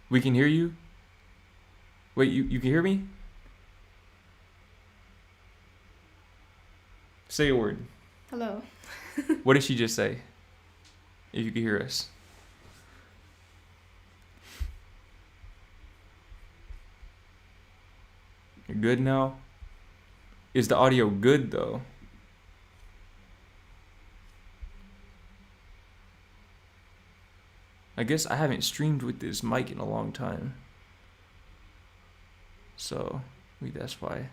We can hear you? Wait, you can hear me? Say a word. Hello. What did she just say? If you can hear us. You're good now? Is the audio good though? I guess I haven't streamed with this mic in a long time. So, maybe that's why.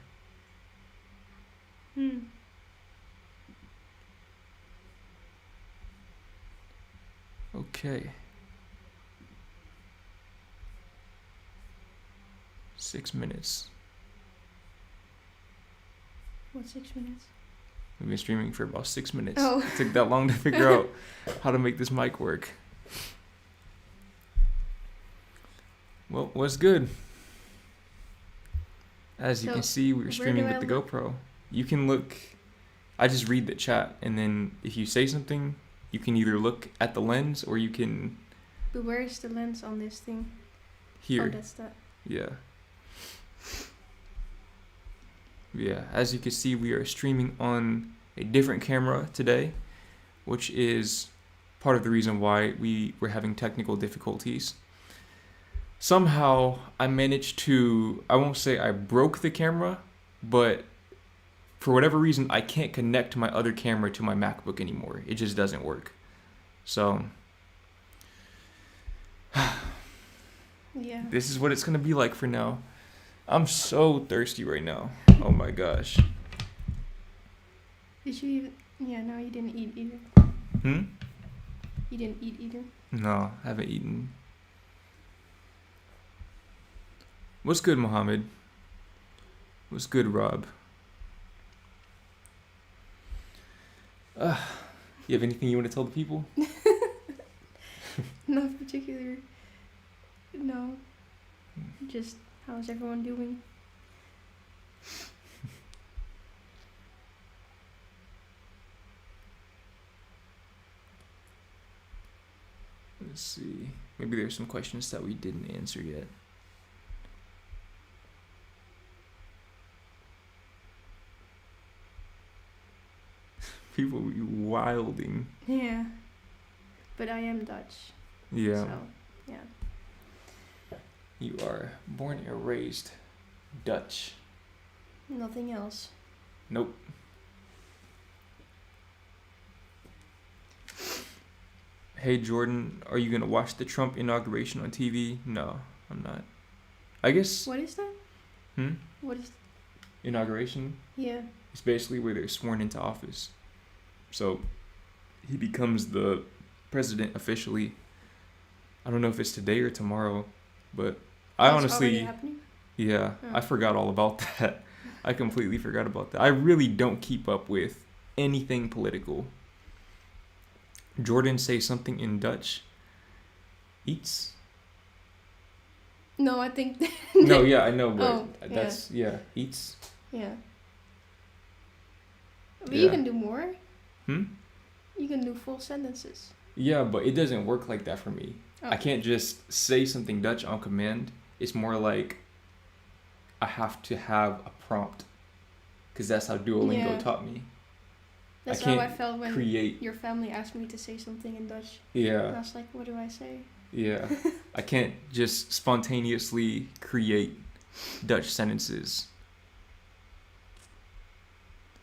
Okay. 6 minutes. What, 6 minutes? We've been streaming for about 6 minutes. Oh. It took that long to figure out how to make this mic work. Well, what's good? As you So, can see, we're where streaming do with I the look? GoPro. You can look. I just read the chat, and then if you say something, you can either look at the lens or you can But where is the lens on this thing? hear. Oh, that's that. Yeah. Yeah, as you can see, we are streaming on a different camera today, which is part of the reason why we were having technical difficulties. Somehow, I managed to, I won't say I broke the camera, but for whatever reason, I can't connect my other camera to my MacBook anymore. It just doesn't work. So, Yeah. this is what it's going to be like for now. I'm so thirsty right now. Oh my gosh. Did you even... Yeah, no, you didn't eat either. You didn't eat either. No, I haven't eaten. What's good, Mohammed? What's good, Rob? You have anything you want to tell the people? Not particular. No. Just, how's everyone doing? Let's see. Maybe there's some questions that we didn't answer yet. People be wilding. Yeah. But I am Dutch. Yeah. So, yeah. You are born and raised Dutch. Nothing else. Nope. Hey Jordan, are you gonna watch the Trump inauguration on TV? No, I'm not. I guess. What is that? What is... Inauguration? Yeah. It's basically where they're sworn into office. So he becomes the president officially. I don't know if it's today or tomorrow, but I That's honestly, already happening? yeah, Oh. I forgot all about that. I completely forgot about that. I really don't keep up with anything political. Jordan, say something in Dutch. Eats? No, I think... No, yeah, I know, but Oh, yeah. that's, yeah, eats. Yeah. But Yeah. you can do more. Hmm? You can do full sentences. Yeah, but it doesn't work like that for me. Oh. I can't just say something Dutch on command. It's more like I have to have a prompt, because that's how Duolingo Yeah. taught me. That's can't how I felt when create. your family asked me to say something in Dutch. Yeah. And I was like, what do I say? Yeah. I can't just spontaneously create Dutch sentences.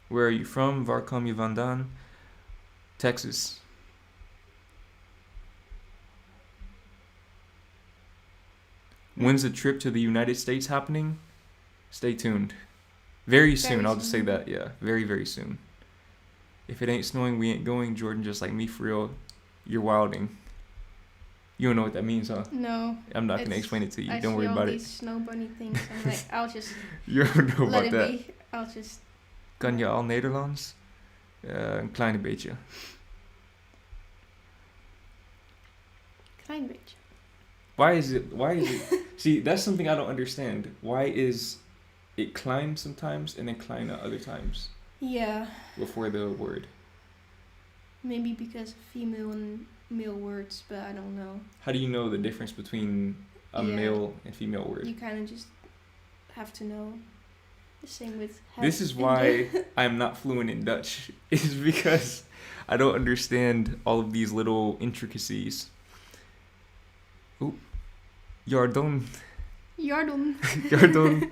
Where are you from? Waar kom je vandaan? Texas. When's the trip to the United States happening? Stay tuned. Very soon, Very I'll just say soon. that. Yeah, very, very soon. If it ain't snowing, we ain't going. Jordan, just like me, for real. You're wilding. You don't know what that means, huh? No. I'm not going to It's- explain it to you. I Don't see worry all about these it. snow bunny things. I'm like, I'll just You don't know let about it that. be. I'll just... Kan je al Nederlands? Een kleine beetje. Klein beetje. Why is it? See, that's something I don't understand. Why is it klein sometimes and then kleine other times Yeah. before the word? Maybe because of female and male words, but I don't know. How do you know the difference between a male and female word. You kind of just have to know. The same with this is why I'm not fluent in Dutch. Is because I don't understand all of these little intricacies. Oop. Jardon. Jardon. Jardon.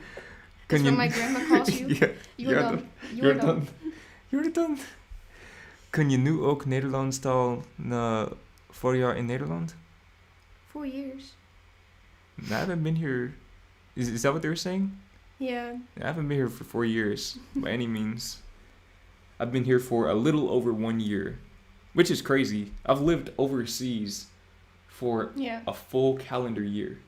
That's what my grandma calls you. Ja, Jardon. Jardon. Jardon. Kun je nu ook Nederlands taal na 4 jaar in Nederland? 4 years. I haven't been here. Is that what they were saying? Yeah. I haven't been here for 4 years by any means. I've been here for a little over 1 year, which is crazy. I've lived overseas for a full calendar year.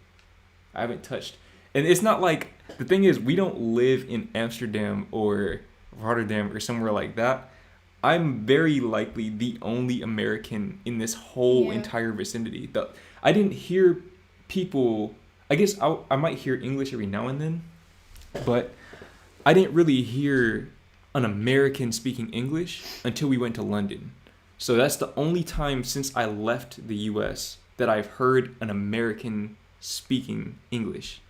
I haven't touched. And it's not like, the thing is, we don't live in Amsterdam or Rotterdam or somewhere like that. I'm very likely the only American in this whole entire vicinity. I didn't hear people, I guess I might hear English every now and then, but I didn't really hear an American speaking English until we went to London. So that's the only time since I left the US that I've heard an American speaking English.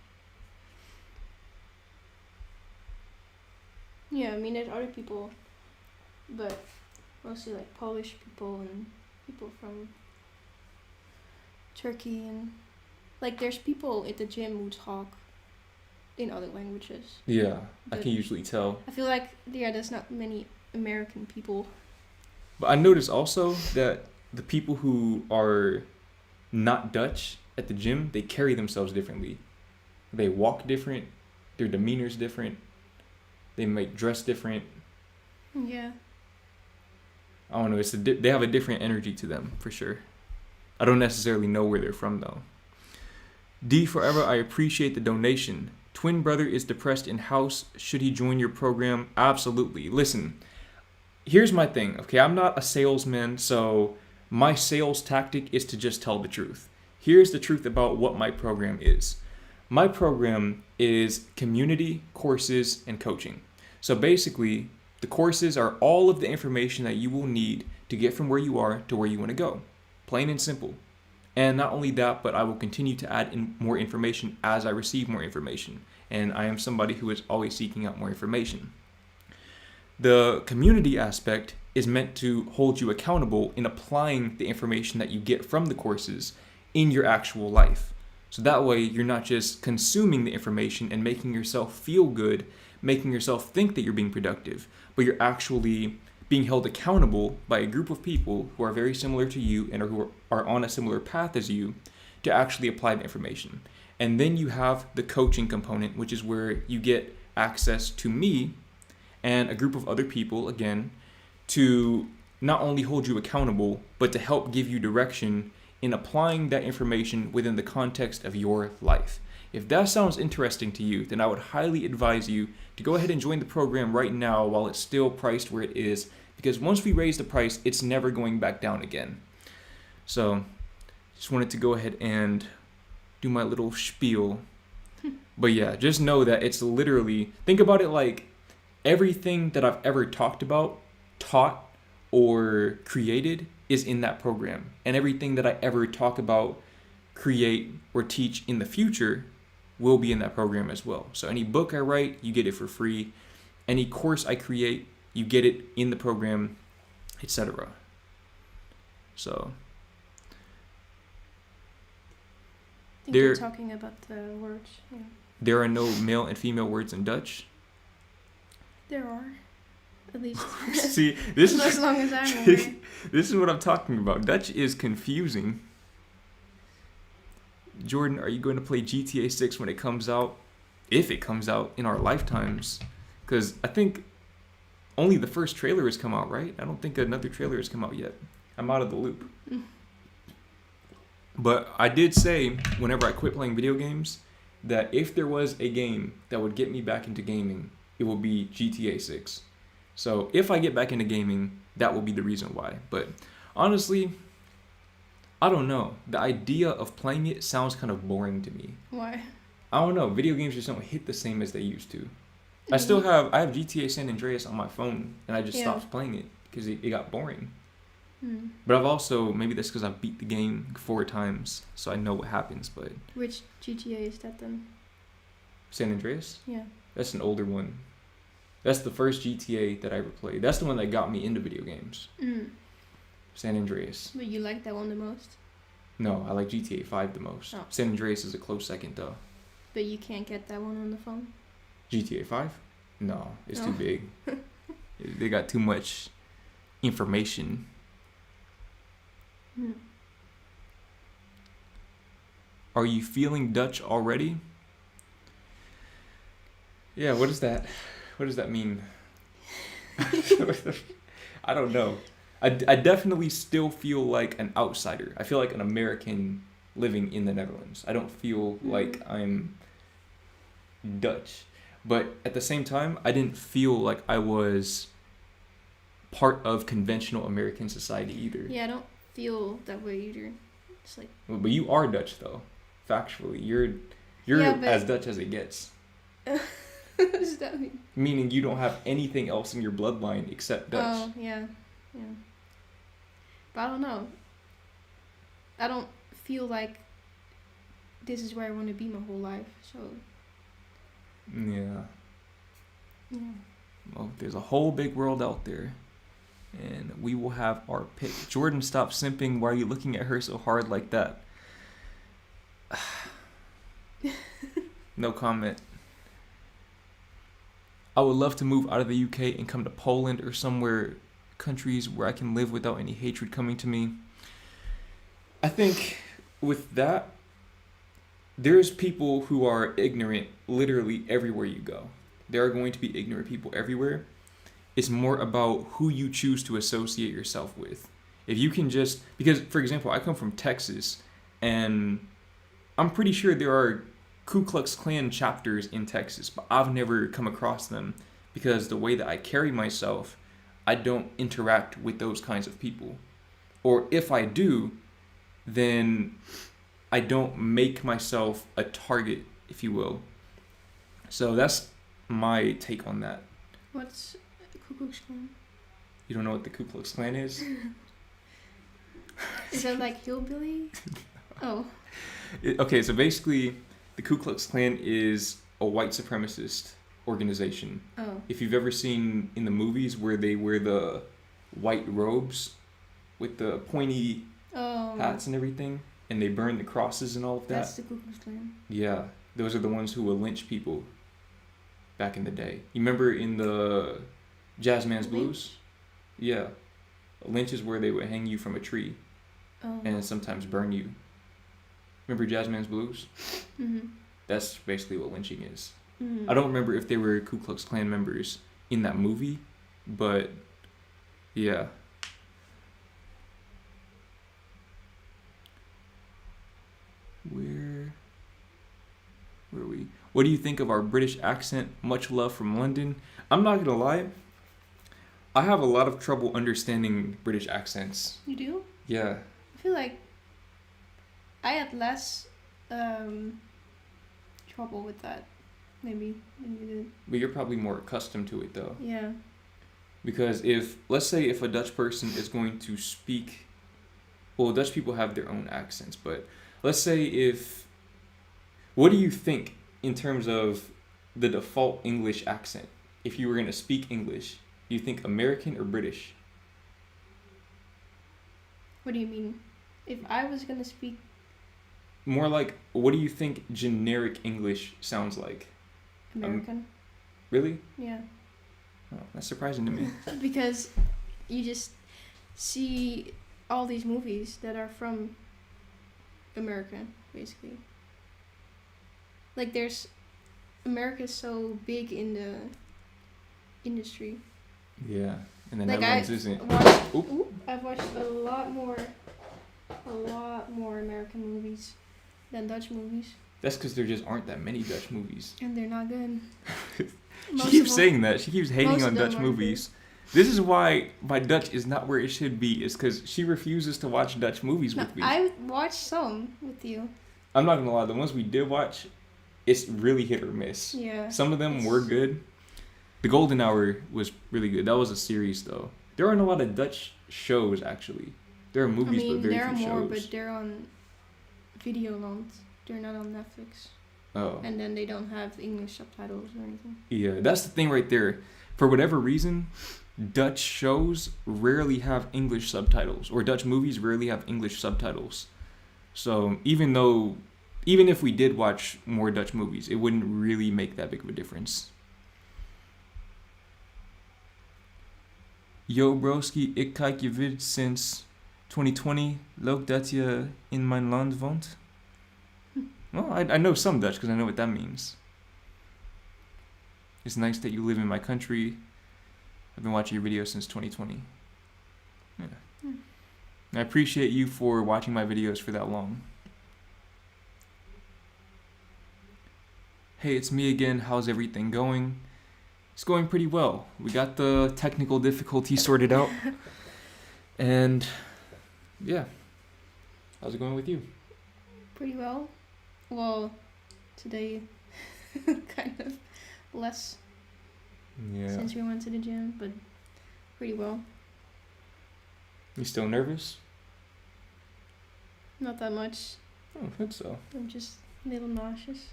Yeah, I mean, there's other people, but mostly like Polish people and people from Turkey, and like there's people at the gym who talk in other languages. Yeah, I can usually tell. I feel like there's not many American people. But I noticed also that the people who are not Dutch at the gym, they carry themselves differently. They walk different, their demeanor's different, they might dress different. Yeah. I don't know, they have a different energy to them, for sure. I don't necessarily know where they're from, though. D Forever, I appreciate the donation. Twin brother is depressed in house. Should he join your program? Absolutely. Listen, here's my thing, okay? I'm not a salesman, so my sales tactic is to just tell the truth. Here's the truth about what my program is. My program is community, courses, and coaching. So basically, the courses are all of the information that you will need to get from where you are to where you want to go. Plain and simple. And not only that, but I will continue to add in more information as I receive more information. And I am somebody who is always seeking out more information. The community aspect is meant to hold you accountable in applying the information that you get from the courses in your actual life. So that way you're not just consuming the information and making yourself feel good, making yourself think that you're being productive, but you're actually being held accountable by a group of people who are very similar to you and who are on a similar path as you to actually apply the information. And then you have the coaching component, which is where you get access to me and a group of other people, again, to not only hold you accountable, but to help give you direction in applying that information within the context of your life. If that sounds interesting to you, then I would highly advise you to go ahead and join the program right now while it's still priced where it is, because once we raise the price, it's never going back down again. So, just wanted to go ahead and do my little spiel. But yeah, just know that it's literally, think about it like everything that I've ever talked about, taught, or created is in that program. And everything that I ever talk about, create, or teach in the future will be in that program as well. So any book I write, you get it for free. Any course I create, you get it in the program, etc. So I think you're talking about the words. Yeah. There are no male and female words in Dutch. There are, at least. See, this is as long as I'm aware. This is what I'm talking about. Dutch is confusing. Jordan, are you going to play GTA 6 when it comes out? If it comes out in our lifetimes. Because I think only the first trailer has come out, right? I don't think another trailer has come out yet. I'm out of the loop. But I did say, whenever I quit playing video games, that if there was a game that would get me back into gaming, it will be GTA 6. So if I get back into gaming, that will be the reason why. But honestly, I don't know. The idea of playing it sounds kind of boring to me. Why? I don't know. Video games just don't hit the same as they used to. I have GTA San Andreas on my phone, and I just stopped playing it because it got boring. But I've also, maybe that's because I've beat the game 4 times, so I know what happens. But Which GTA is that then? San Andreas? Yeah. That's an older one. That's the first GTA that I ever played. That's the one that got me into video games. San Andreas. But you like that one the most? No, I like GTA 5 the most. Oh. San Andreas is a close second though. But you can't get that one on the phone? GTA 5? No, it's No. too big. They got too much information. Are you feeling Dutch already? Yeah, what is that? What does that mean? I don't know. I definitely still feel like an outsider. I feel like an American living in the Netherlands. I don't feel like I'm Dutch. But at the same time, I didn't feel like I was part of conventional American society either. Yeah, I don't feel that way either. It's like... But you are Dutch though. Factually. You're Yeah, but- as Dutch as it gets. What does that mean? Meaning you don't have anything else in your bloodline except Dutch. Oh, yeah. Yeah. But I don't know. I don't feel like this is where I want to be my whole life, so... Yeah. Yeah. Well, there's a whole big world out there. And we will have our pick. Jordan, stop simping. Why are you looking at her so hard like that? No comment. I would love to move out of the UK and come to Poland or somewhere, countries where I can live without any hatred coming to me. I think with that, there's people who are ignorant literally everywhere you go. There are going to be ignorant people everywhere. It's more about who you choose to associate yourself with. If you can just, because for example, I come from Texas and I'm pretty sure there are Ku Klux Klan chapters in Texas, but I've never come across them because the way that I carry myself, I don't interact with those kinds of people. Or if I do, then I don't make myself a target, if you will. So that's my take on that. What's Ku Klux Klan? You don't know what the Ku Klux Klan is? Is that like hillbilly? Oh. Okay, so basically, the Ku Klux Klan is a white supremacist organization. Oh. If you've ever seen in the movies where they wear the white robes with the pointy hats and everything, and they burn the crosses and all of that. That's the Ku Klux Klan. Yeah, those are the ones who will lynch people back in the day. You remember in the Jazzman's Blues? Yeah. A lynch is where they would hang you from a tree and sometimes burn you. Remember Jazzman's Blues? Mm-hmm. That's basically what lynching is. Mm-hmm. I don't remember if they were Ku Klux Klan members in that movie, but yeah. Where are we? What do you think of our British accent? Much love from London. I'm not gonna lie, I have a lot of trouble understanding British accents. You do? Yeah. I feel like I had less trouble with that. Maybe than you did. But you're probably more accustomed to it though. Yeah. Because let's say if a Dutch person is going to speak, well, Dutch people have their own accents, but let's say what do you think in terms of the default English accent? If you were going to speak English, do you think American or British? What do you mean? If I was gonna speak... More like, what do you think generic English sounds like? American. Really? Yeah. Oh, that's surprising to me. Because you just see all these movies that are from America, basically. Like America's so big in the industry. Yeah, and the Like Netherlands isn't. I've watched a lot more American movies than Dutch movies. That's because there just aren't that many Dutch movies. And they're not good. She keeps saying that. She keeps hating on Dutch movies. This is why my Dutch is not where it should be. Is because she refuses to watch Dutch movies with me. I watched some with you. I'm not gonna lie. The ones we did watch, it's really hit or miss. Yeah. Some of them were good. The Golden Hour was really good. That was a series though. There aren't a lot of Dutch shows, actually. There are movies, but very there are few more, shows. but they're on Videoland. They're not on Netflix. Oh. And then they don't have English subtitles or anything. Yeah, that's the thing right there. For whatever reason, Dutch shows rarely have English subtitles, or Dutch movies rarely have English subtitles. So even if we did watch more Dutch movies, it wouldn't really make that big of a difference. Yo broski, ik kijk je vid sinds 2020. Leuk dat je in mijn land woont. Well, I know some Dutch because I know what that means. It's nice that you live in my country. I've been watching your videos since 2020. Yeah. Hmm. I appreciate you for watching my videos for that long. Hey, it's me again. How's everything going? It's going pretty well. We got the technical difficulty sorted out. And yeah. How's it going with you? Pretty well. Well, today kind of less since we went to the gym, but pretty well. You still nervous? Not that much. Oh, I think so. I'm just a little nauseous.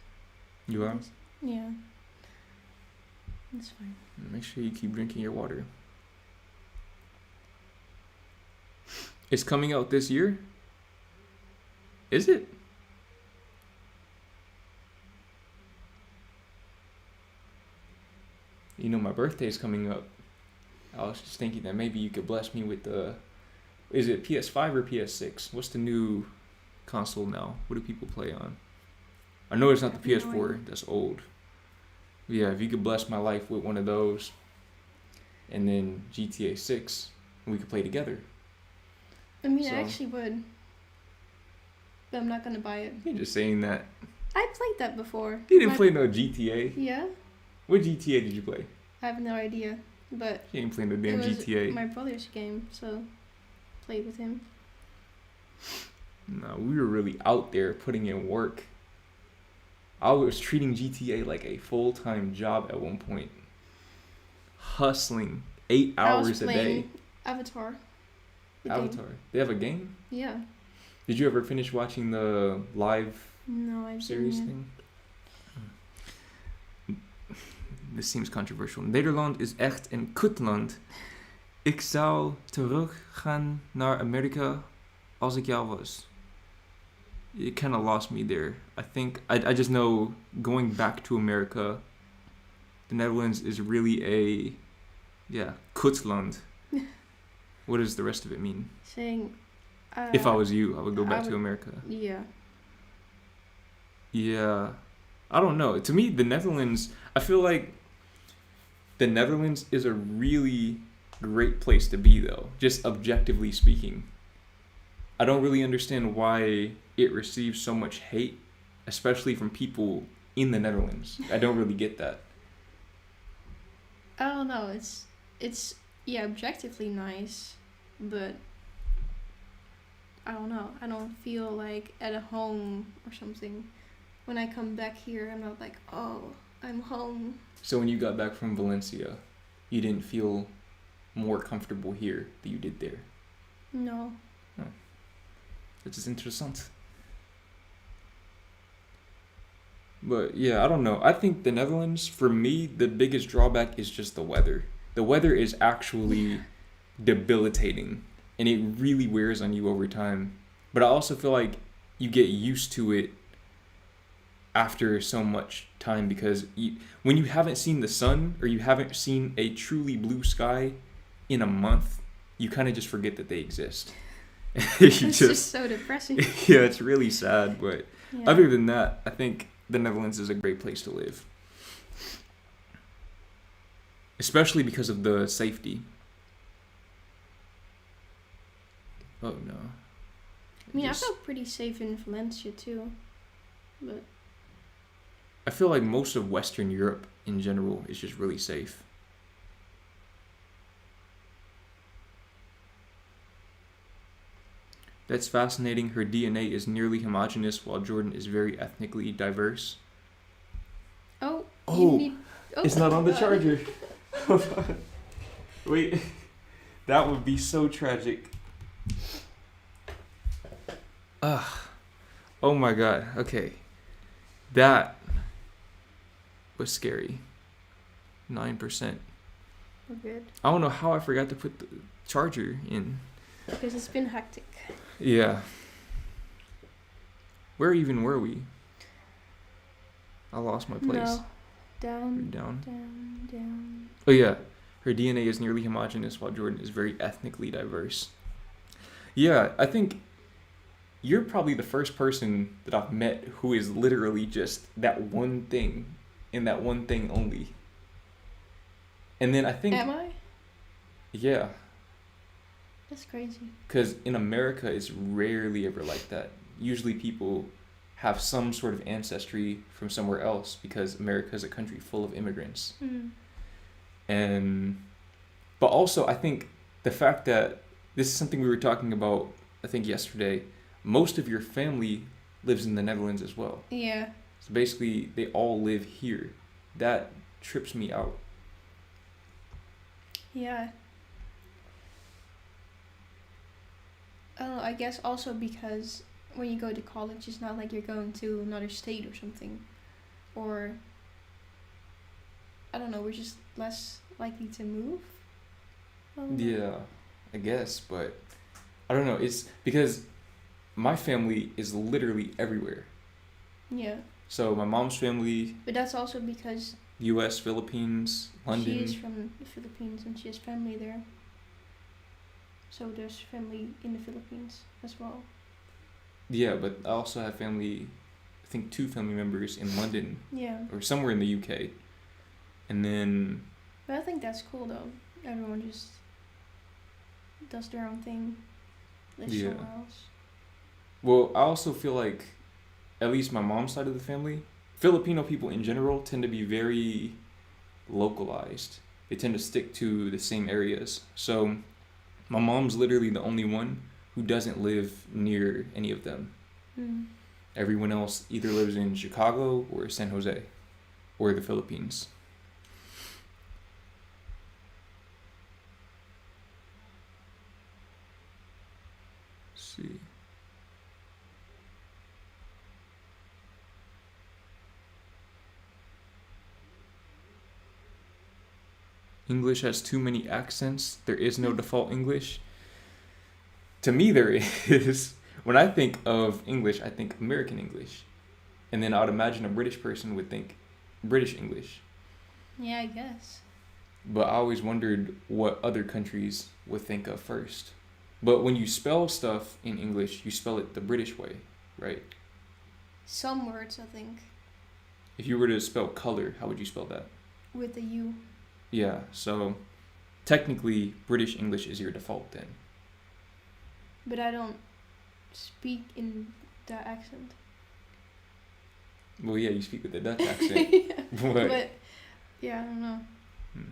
You are? Yeah. That's fine. Make sure you keep drinking your water. It's coming out this year? Is it? You know, my birthday's coming up. I was just thinking that maybe you could bless me with the... Is it PS5 or PS6? What's the new console now? What do people play on? I know it's not the PS4. That's old. Yeah, if you could bless my life with one of those, and then GTA 6, we could play together. I mean, I actually would. But I'm not going to buy it. You're just saying that. I played that before. You didn't play no GTA? Yeah. What GTA did you play? I have no idea. But You didn't play no damn it was GTA. my brother's game, so played with him. No, we were really out there putting in work. I was treating GTA like a full-time job at one point. Hustling 8 hours a day. Avatar. Avatar. They have a game? Yeah. Did you ever finish watching the live No, I series didn't. thing? This seems controversial. Nederland is echt een kutland. Ik zou teruggaan naar Amerika als ik jou was. It kind of lost me there. I think I just know going back to America, the Netherlands is really a kutland. What does the rest of it mean? Saying. If I was you, I would go back I to America. Yeah. Yeah. I don't know. To me, the Netherlands, I feel like the Netherlands is a really great place to be, though, just objectively speaking. I don't really understand why it receives so much hate, especially from people in the Netherlands. I don't really get that. I don't know. It's objectively nice, but I don't know. I don't feel like at home or something. When I come back here, I'm not like, oh, I'm home. So when you got back from Valencia, you didn't feel more comfortable here than you did there? No. Oh. Dat is interessant. But yeah, I don't know. I think the Netherlands, for me, the biggest drawback is just the weather. The weather is actually debilitating, and it really wears on you over time. But I also feel like you get used to it after so much time, because when you haven't seen the sun or you haven't seen a truly blue sky in a month, you kind of just forget that they exist. It's just so depressing. Yeah, it's really sad, but Yeah. other than that, I think the Netherlands is a great place to live. Especially because of the safety. Oh no. I mean, I felt pretty safe in Valencia too, but I feel like most of Western Europe in general is just really safe. That's fascinating. Her DNA is nearly homogeneous while Jordan is very ethnically diverse. oh, Oh, you need, it's not on the God. charger. Hold on. Wait. That would be so tragic. Ugh. Oh my god. Okay. That was scary. 9%. We're good. I don't know how I forgot to put the charger in. Because it's been hectic. Yeah. Where even were we? I lost my place. No. Down. Down. Oh yeah. Her DNA is nearly homogeneous while Jordan is very ethnically diverse. Yeah, I think you're probably the first person that I've met who is literally just that one thing and that one thing only. And then I think... Am I? Yeah. That's crazy. Because in America, it's rarely ever like that. Usually people have some sort of ancestry from somewhere else because America is a country full of immigrants. But also, I think the fact that this is something we were talking about, I think yesterday, most of your family lives in the Netherlands as well. Yeah. So basically, they all live here. That trips me out. Yeah. I don't know, I guess also because when you go to college, it's not like you're going to another state or something. Or, I don't know, we're just less likely to move. Yeah, I guess, but I don't know. It's because my family is literally everywhere. Yeah. So my mom's family, But that's also because U.S., Philippines, London. she is from the Philippines and she has family there. So there's family in the Philippines as well. Yeah, but I also have family, I think 2 family members in London Yeah. or somewhere in the UK. And then, But I think that's cool though. Everyone just does their own thing. Lives Yeah. somewhere else. well, I also feel like, at least my mom's side of the family, Filipino people in general tend to be very localized. They tend to stick to the same areas. So my mom's literally the only one who doesn't live near any of them. Everyone else either lives in Chicago or San Jose or the Philippines. Let's see. English has too many accents. There is no default English. To me, there is. When I think of English, I think American English. And then I would imagine a British person would think British English. Yeah, I guess. But I always wondered what other countries would think of first. But when you spell stuff in English, you spell it the British way, right? Some words, I think, If you were to spell color, how would you spell that? with the U. Yeah, so technically British English is your default then. But I don't speak in that accent. Well, yeah, you speak with a Dutch accent. Yeah. But, But, yeah, I don't know. Hmm.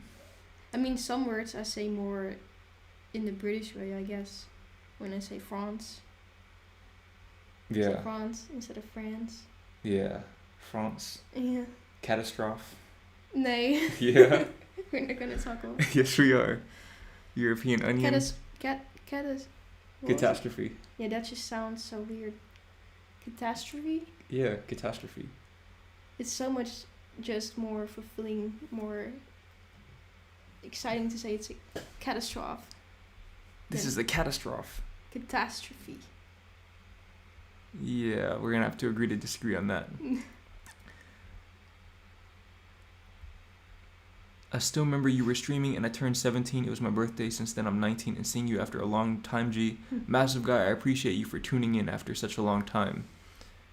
I mean, some words I say more in the British way, I guess. When I say France. I say yeah, France instead of France. yeah. France. Yeah. Catastrophe. Nee. Yeah. We're not gonna talk about Yes, we are. European onion. what? Catastrophe. Yeah, that just sounds so weird. Catastrophe? Yeah, catastrophe. It's so much just more fulfilling, more exciting to say it's a catastrophe. This is a catastrophe. Catastrophe. Yeah, we're gonna have to agree to disagree on that. I still remember you were streaming and I turned 17. It was my birthday. Since then I'm 19 and seeing you after a long time, G. Massive guy, I appreciate you for tuning in after such a long time.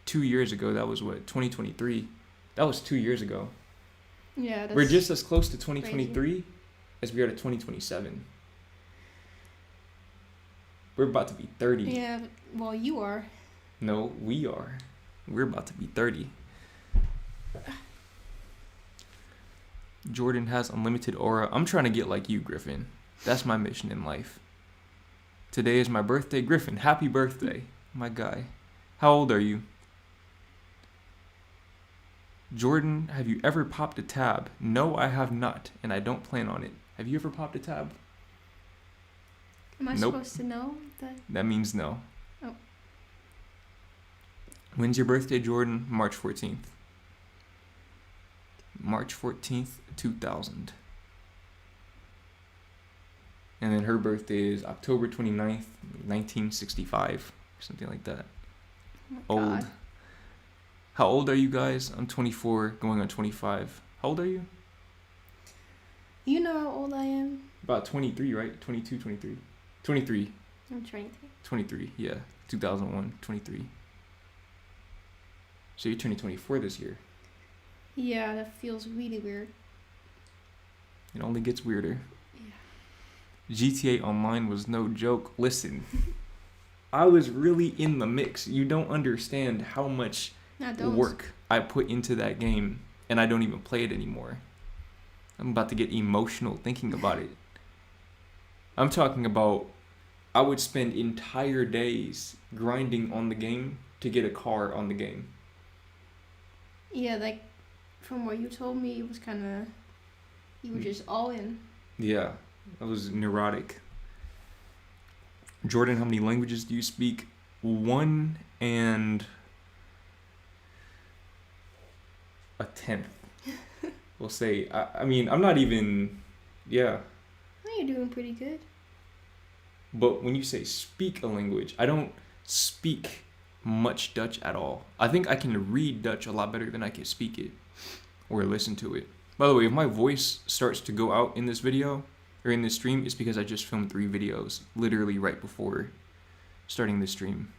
2 years ago, that was what, 2023? That was 2 years ago. Yeah, that's We're just as close to 2023 as we are to 2027. We're about to be 30. Yeah, well, you are. No, we are. We're about to be 30. Jordan has unlimited aura. I'm trying to get like you, Griffin. That's my mission in life. Today is my birthday. Griffin, happy birthday. My guy. How old are you? Jordan, have you ever popped a tab? No, I have not, and I don't plan on it. Have you ever popped a tab? Am I Nope. supposed to know that? That means no. Oh. When's your birthday, Jordan? March 14th. March 14th, 2000. And then her birthday is October 29th, 1965. Or something like that. Oh my Old. God. How old are you guys? I'm 24, going on 25. How old are you? You know how old I am? About 23, right? 22, 23. 23. I'm 23. 23, yeah. 2001, 23. So you're turning 24 this year. Yeah, that feels really weird. It only gets weirder. Yeah. GTA Online was no joke. Listen, I was really in the mix. You don't understand how much No, don't. work I put into that game, and I don't even play it anymore. I'm about to get emotional thinking about it. I'm talking about I would spend entire days grinding on the game to get a car on the game. Yeah, like from what you told me, it was kind of you were just all in. Yeah, I was neurotic. Jordan, how many languages do you speak? 1 and a tenth. We'll say. I mean, I'm not even. Yeah. Oh, you're doing pretty good. But when you say speak a language, I don't speak much Dutch at all. I think I can read Dutch a lot better than I can speak it or listen to it. By the way, if my voice starts to go out in this video or in this stream, it's because I just filmed 3 videos literally right before starting this stream.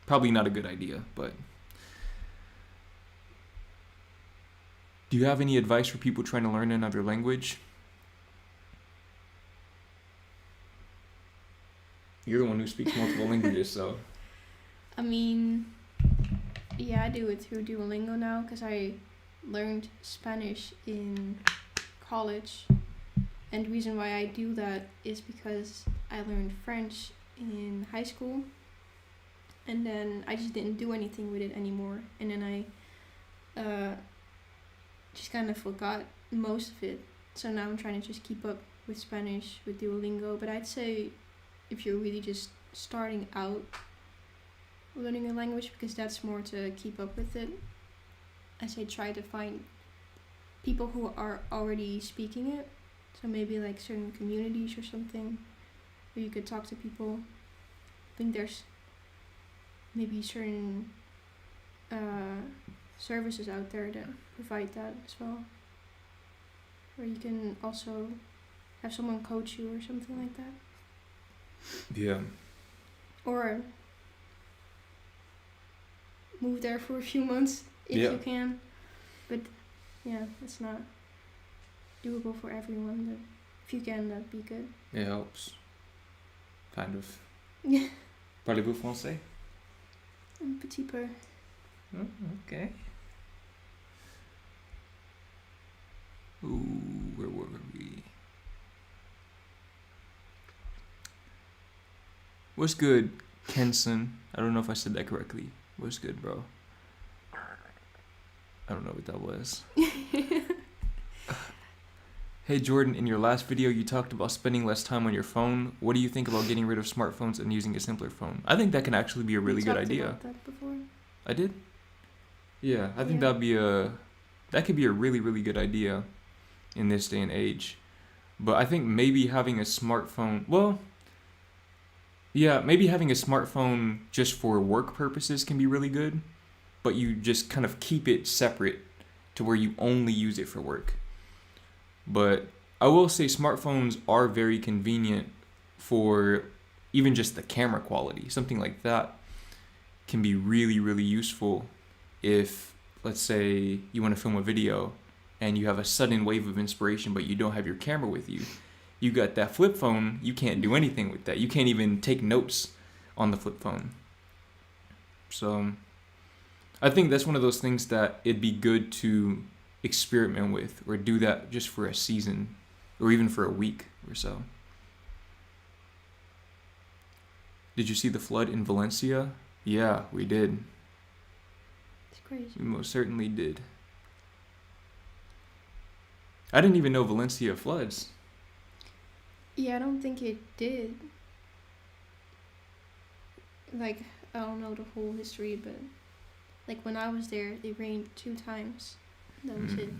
Probably not a good idea, but... Do you have any advice for people trying to learn another language? You're the one who speaks multiple languages, so... I mean, yeah, I do it through Duolingo now because I learned Spanish in college. And the reason why I do that is because I learned French in high school. And then I just didn't do anything with it anymore. And then I just kind of forgot most of it. So now I'm trying to just keep up with Spanish with Duolingo. But I'd say if you're really just starting out learning a language, because that's more to keep up with it, I say try to find people who are already speaking it. So maybe like certain communities or something where you could talk to people. I think there's maybe certain services out there that provide that as well, where you can also have someone coach you or something like that. Yeah. Or move there for a few months if Yeah. you can. But yeah, it's not doable for everyone, but if you can, that'd be good. It helps. Kind of. Yeah. Parlez-vous français? Un petit peu. Oh, okay. Ooh, where were we? What's good, Kenson? I don't know if I said that correctly. What's good, bro? I don't know what that was. Hey, Jordan, in your last video, you talked about spending less time on your phone. What do you think about getting rid of smartphones and using a simpler phone? I think that can actually be a really good idea. You talked about that before. I did? Yeah, I think Yeah. that could be a really, really good idea in this day and age. But I think maybe having a smartphone, well, yeah, maybe having a smartphone just for work purposes can be really good, but you just kind of keep it separate to where you only use it for work. But I will say smartphones are very convenient for even just the camera quality. Something like that can be really, really useful if, let's say, you want to film a video and you have a sudden wave of inspiration, but you don't have your camera with you. You got that flip phone, you can't do anything with that. You can't even take notes on the flip phone. So I think that's one of those things that it'd be good to experiment with, or do that just for a season or even for a week or so. Did you see the flood in Valencia? Yeah, we did. It's crazy. We most certainly did. I didn't even know Valencia floods. Yeah, I don't think it did. like I don't know the whole history, but like when I was there, it rained 2 times. That was it.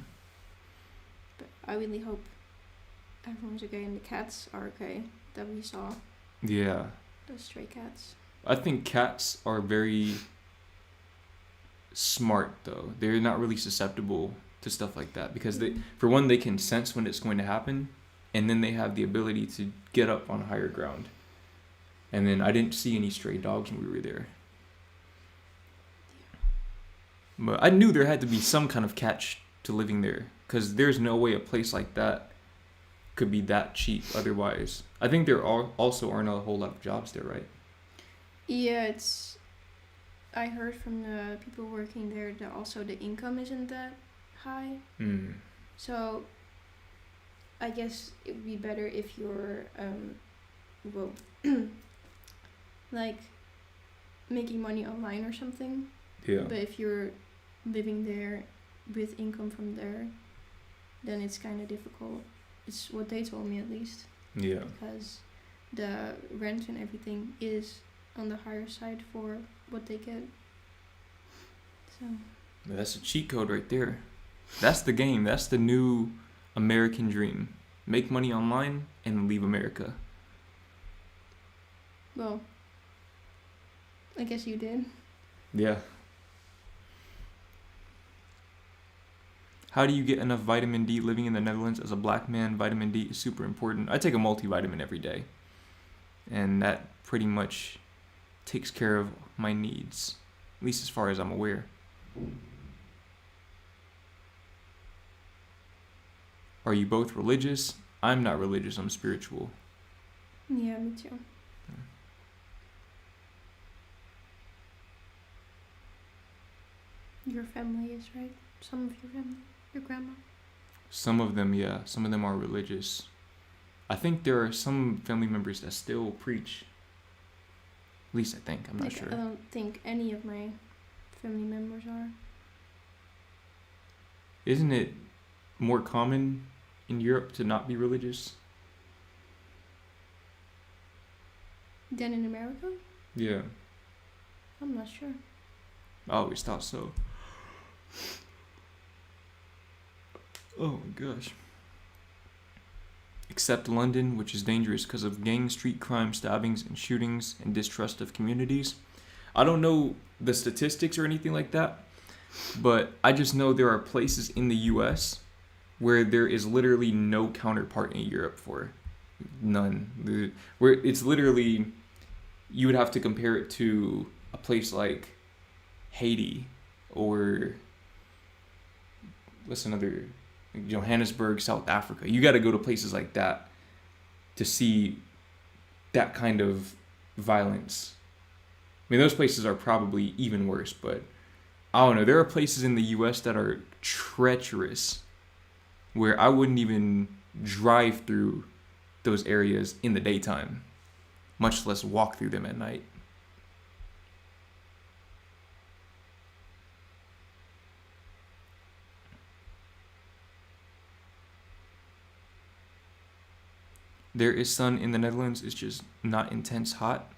But I really hope everyone's okay and the cats are okay that we saw. Yeah. Those stray cats. I think cats are very smart though. They're not really susceptible to stuff like that because they, for one, they can sense when it's going to happen, and then they have the ability to get up on higher ground. And then I didn't see any stray dogs when we were there. But I knew there had to be some kind of catch to living there because there's no way a place like that could be that cheap otherwise. I think there also aren't a whole lot of jobs there, right? Yeah, it's. I heard from the people working there that also the income isn't that high. So I guess it would be better if you're well like making money online or something. Yeah. But if you're living there with income from there, then it's kind of difficult. It's what they told me at least. Yeah. Because the rent and everything is on the higher side for what they get. So That's a cheat code right there. That's the game. That's the new American dream. Make money online and leave America. well, I guess you did. Yeah. How do you get enough vitamin D living in the Netherlands? As a black man, vitamin D is super important. I take a multivitamin every day. And that pretty much takes care of my needs. At least as far as I'm aware. Are you both religious? I'm not religious, I'm spiritual. Yeah, me too. Your family is, right? Some of your family, your grandma. Some of them, yeah. Some of them are religious. I think there are some family members that still preach. At least I think. I'm not sure. I don't think any of my family members are. Isn't it more common in Europe to not be religious? Than in America? Yeah. I'm not sure. I always thought so. Oh my gosh. Except London, which is dangerous because of gang, street crime, stabbings, and shootings, and distrust of communities. I don't know the statistics or anything like that, but I just know there are places in the US where there is literally no counterpart in Europe for. None. Where it's literally, you would have to compare it to a place like Haiti or what's another, Johannesburg, South Africa. You got to go to places like that to see that kind of violence. I mean, those places are probably even worse, but I don't know. There are places in the US that are treacherous where I wouldn't even drive through those areas in the daytime, much less walk through them at night. There is sun in the Netherlands. It's just not intense hot.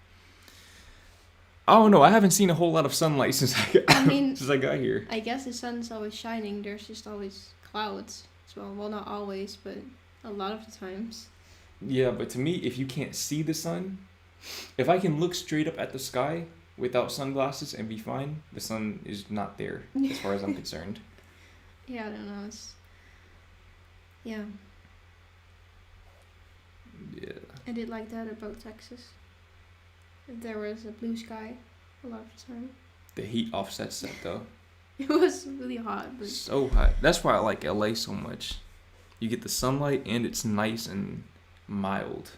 I don't know. I haven't seen a whole lot of sunlight since since I got here. I guess the sun's always shining. There's just always clouds as well. Well, not always, but a lot of the times. Yeah, but to me, if you can't see the sun, if I can look straight up at the sky without sunglasses and be fine, the sun is not there as far as I'm concerned. Yeah, I don't know. Yeah. Yeah. I did like that about Texas. There was a blue sky a lot of the time. The heat offsets that though. It was really hot. But So hot. That's why I like LA so much. You get the sunlight and it's nice and mild.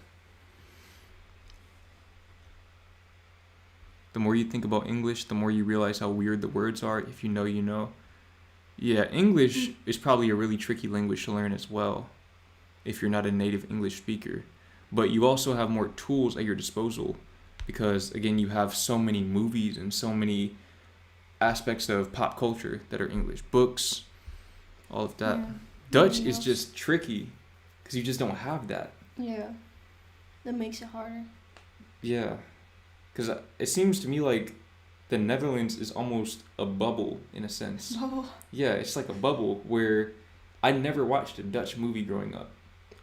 The more you think about English, the more you realize how weird the words are. If you know, you know. Yeah, English is probably a really tricky language to learn as well, if you're not a native English speaker. But you also have more tools at your disposal because, again, you have so many movies and so many aspects of pop culture that are English. Books, all of that. yeah. Dutch Anything is else? just tricky because you just don't have that. Yeah. That makes it harder. Yeah. Because it seems to me like the Netherlands is almost a bubble in a sense. Bubble. Yeah, it's like a bubble where I never watched a Dutch movie growing up.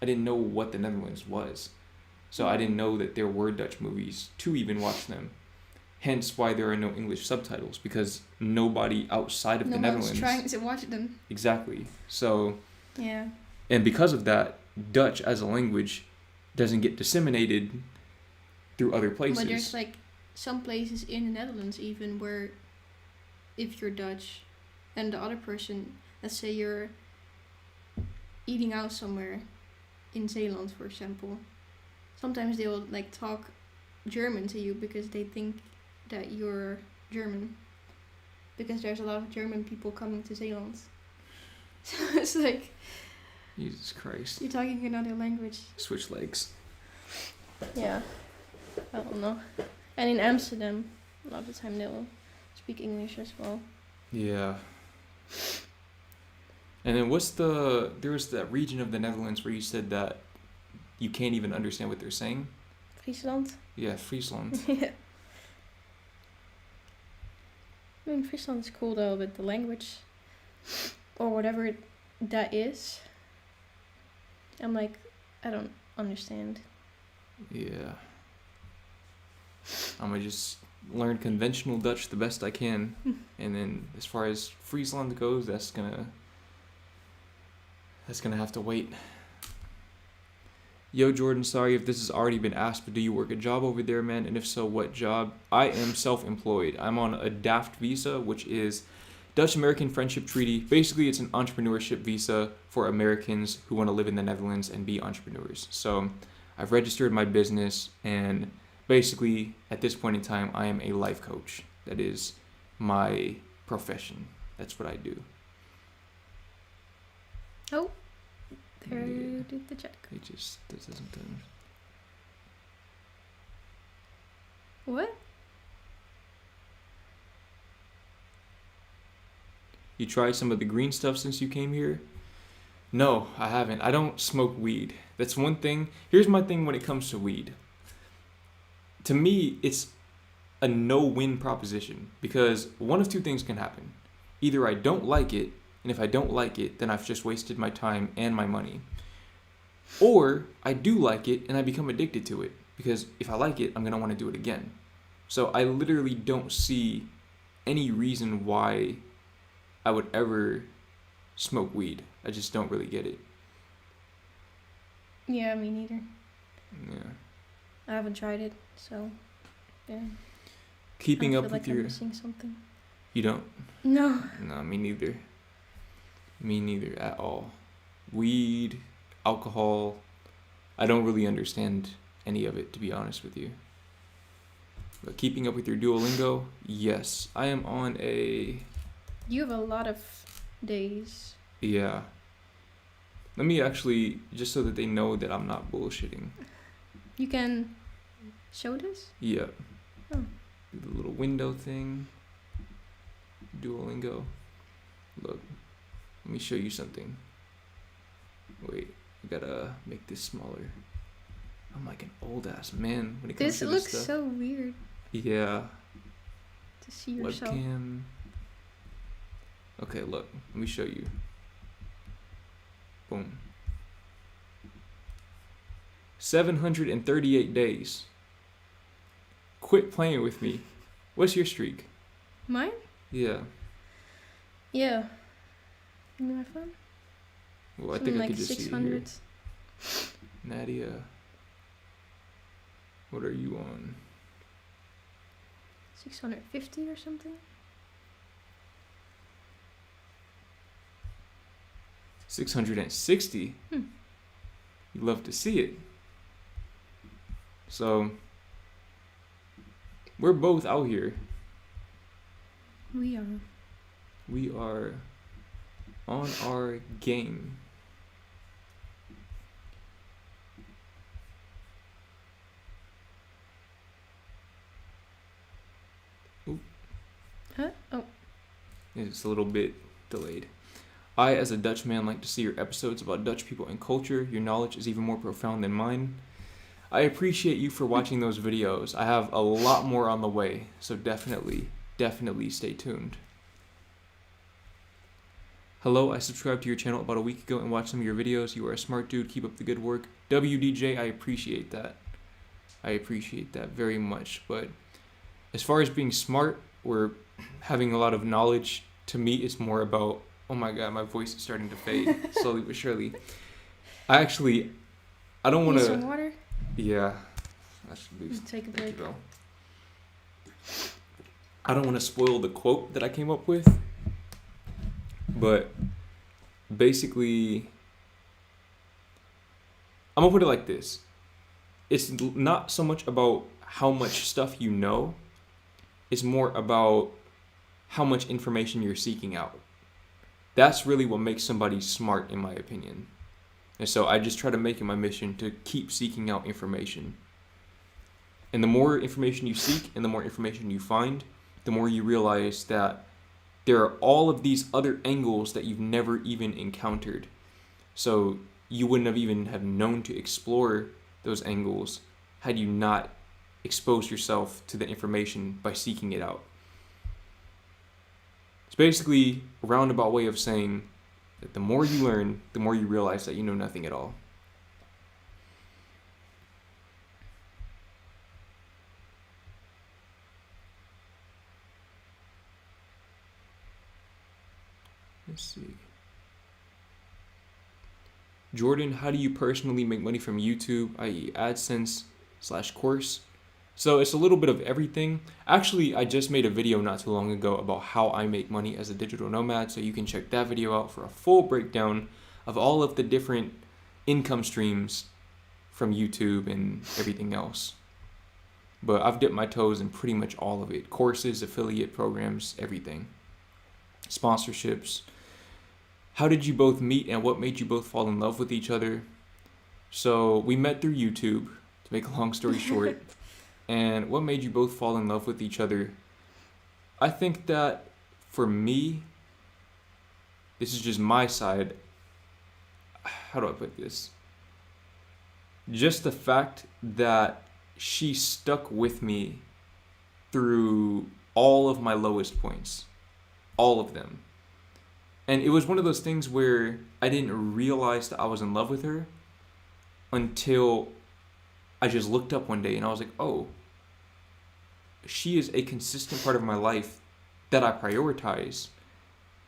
I didn't know what the Netherlands was. So I didn't know that there were Dutch movies to even watch them. Hence why there are no English subtitles, because nobody outside of the Netherlands... No one's trying to watch them. Exactly. So... Yeah. And because of that, Dutch as a language doesn't get disseminated through other places. But there's like some places in the Netherlands even where if you're Dutch and the other person, let's say you're eating out somewhere in Zeeland, for example, sometimes they'll like talk German to you because they think that you're German, because there's a lot of German people coming to Zeeland. So it's like, Jesus Christ. you're talking another language. Switch legs. Yeah, I don't know. And in Amsterdam, a lot of the time they'll speak English as well. Yeah. And then there was that region of the Netherlands where you said that you can't even understand what they're saying? Friesland? Yeah, Friesland. Yeah. I mean, Friesland is cool though, but the language, or whatever that is, I'm like, I don't understand. Yeah. I'm gonna just learn conventional Dutch the best I can. And then as far as Friesland goes, that's gonna have to wait. Yo, Jordan, sorry if this has already been asked, but do you work a job over there, man? And if so, what job? I am self-employed. I'm on a DAFT visa, which is Dutch-American Friendship Treaty. Basically, it's an entrepreneurship visa for Americans who want to live in the Netherlands and be entrepreneurs. So I've registered my business, and basically, at this point in time, I am a life coach. That is my profession. That's what I do. Oh, there Yeah. you did the check. It just doesn't... What? You tried some of the green stuff since you came here? No, I haven't. I don't smoke weed. That's one thing. Here's my thing when it comes to weed. To me, it's a no-win proposition, because one of two things can happen. Either I don't like it, and if I don't like it, then I've just wasted my time and my money. Or I do like it and I become addicted to it, because if I like it, I'm going to want to do it again. So I literally don't see any reason why I would ever smoke weed. I just don't really get it. Yeah, me neither. Yeah. I haven't tried it, so yeah. Keeping I up feel with like your... I'm missing something. You don't? No. No, me neither. Me neither at all. Weed, alcohol, I don't really understand any of it, to be honest with you. But keeping up with your Duolingo, yes. I am on a... You have a lot of days. Yeah. Let me actually, just so that they know that I'm not bullshitting. You can show this? Yeah. Oh. Do the little window thing. Duolingo. Look. Let me show you something. Wait. I gotta make this smaller. I'm like an old ass man when it comes This to this looks stuff. so weird Yeah. to see yourself. Webcam. Okay, look. Let me show you. Boom. 738 days. Quit playing with me. What's your streak? Mine? Yeah. Yeah. Give me my phone. Well, I Something think I like could just see it 600. here. Nadia. What are you on? 650 or something? 660. Hmm. You love to see it. So, we're both out here. We are. We are on our game. Oop. Huh? Oh. It's a little bit delayed. I, as a Dutch man, like to see your episodes about Dutch people and culture. Your knowledge is even more profound than mine. I appreciate you for watching those videos. I have a lot more on the way, so definitely stay tuned. Hello, I subscribed to your channel about a week ago and watched some of your videos. You are a smart dude. Keep up the good work. WDJ, I appreciate that. I appreciate that very much. But as far as being smart or having a lot of knowledge, to me, it's more about, oh my God, my voice is starting to fade slowly but surely. I don't want Need some to. water? Yeah. I should be. Take a break. I don't want to spoil the quote that I came up with, but basically, I'm gonna put it like this. It's not so much about how much stuff you know, it's more about how much information you're seeking out. That's really what makes somebody smart, in my opinion. And so I just try to make it my mission to keep seeking out information. And the more information you seek and the more information you find, the more you realize that there are all of these other angles that you've never even encountered. So you wouldn't have even have known to explore those angles had you not exposed yourself to the information by seeking it out. It's basically a roundabout way of saying that the more you learn, the more you realize that you know nothing at all. Let's see. Jordan, how do you personally make money from YouTube, i.e. AdSense/course? So it's a little bit of everything. Actually, I just made a video not too long ago about how I make money as a digital nomad, so you can check that video out for a full breakdown of all of the different income streams from YouTube and everything else. But I've dipped my toes in pretty much all of it. Courses, affiliate programs, everything. Sponsorships. How did you both meet and what made you both fall in love with each other? So we met through YouTube, to make a long story short. And what made you both fall in love with each other? I think that for me, this is just my side. How do I put this? Just the fact that she stuck with me through all of my lowest points. All of them. And it was one of those things where I didn't realize that I was in love with her until I just looked up one day and I was like, oh, she is a consistent part of my life that I prioritize.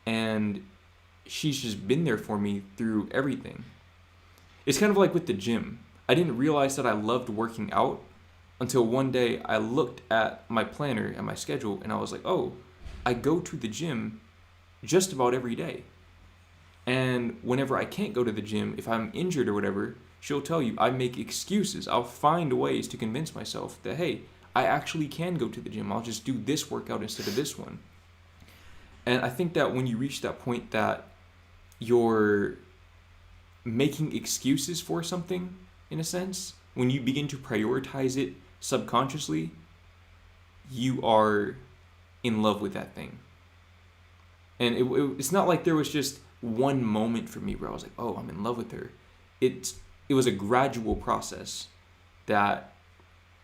And she's just been there for me through everything. It's kind of like with the gym. I didn't realize that I loved working out until one day I looked at my planner and my schedule and I was like, oh, I go to the gym just about every day. And whenever I can't go to the gym, if I'm injured or whatever, she'll tell you I make excuses. I'll find ways to convince myself that, hey, I actually can go to the gym. I'll just do this workout instead of this one. And I think that when you reach that point that you're making excuses for something, in a sense, when you begin to prioritize it subconsciously, you are in love with that thing. And it's not like there was just one moment for me where I was like, oh, I'm in love with her. It was a gradual process that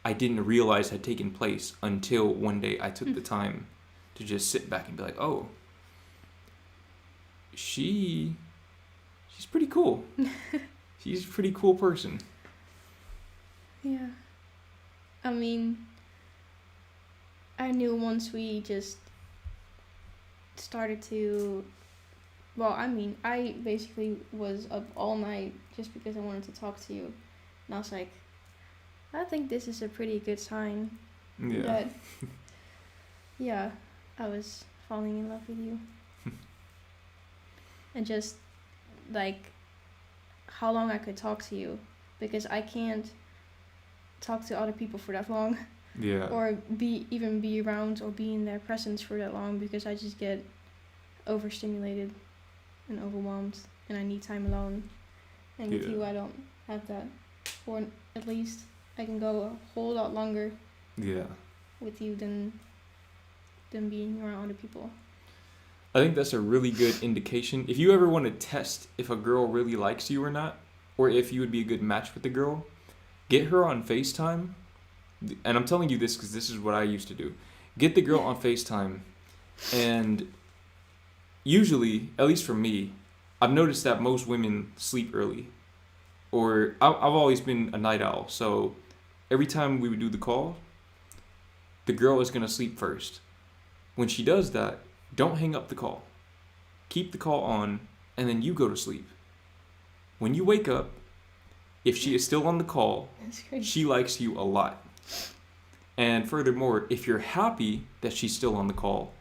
I didn't realize had taken place until one day I took the time to just sit back and be like, oh, she's pretty cool. She's a pretty cool person. Yeah. I mean, I knew once we just started to, well, I mean, I basically was up all night just because I wanted to talk to you. And I was like, I think this is a pretty good sign. Yeah. That, yeah, I was falling in love with you. And just, like, how long I could talk to you. Because I can't talk to other people for that long. Yeah. Or be around or be in their presence for that long, because I just get overstimulated and overwhelmed and I need time alone. And with you I don't have that. Or at least I can go a whole lot longer with you than being around other people. I think that's a really good indication. If you ever want to test if a girl really likes you or not, or if you would be a good match with the girl, Get her on FaceTime, and I'm telling you this because this is what I used to do. Get the girl on FaceTime, and usually, at least for me, I've noticed that most women sleep early. Or I've always been a night owl, so every time we would do the call, the girl is going to sleep first. When she does that, don't hang up the call. Keep the call on, and then you go to sleep. When you wake up, if she is still on the call, she likes you a lot. And furthermore, if you're happy that she's still on the call,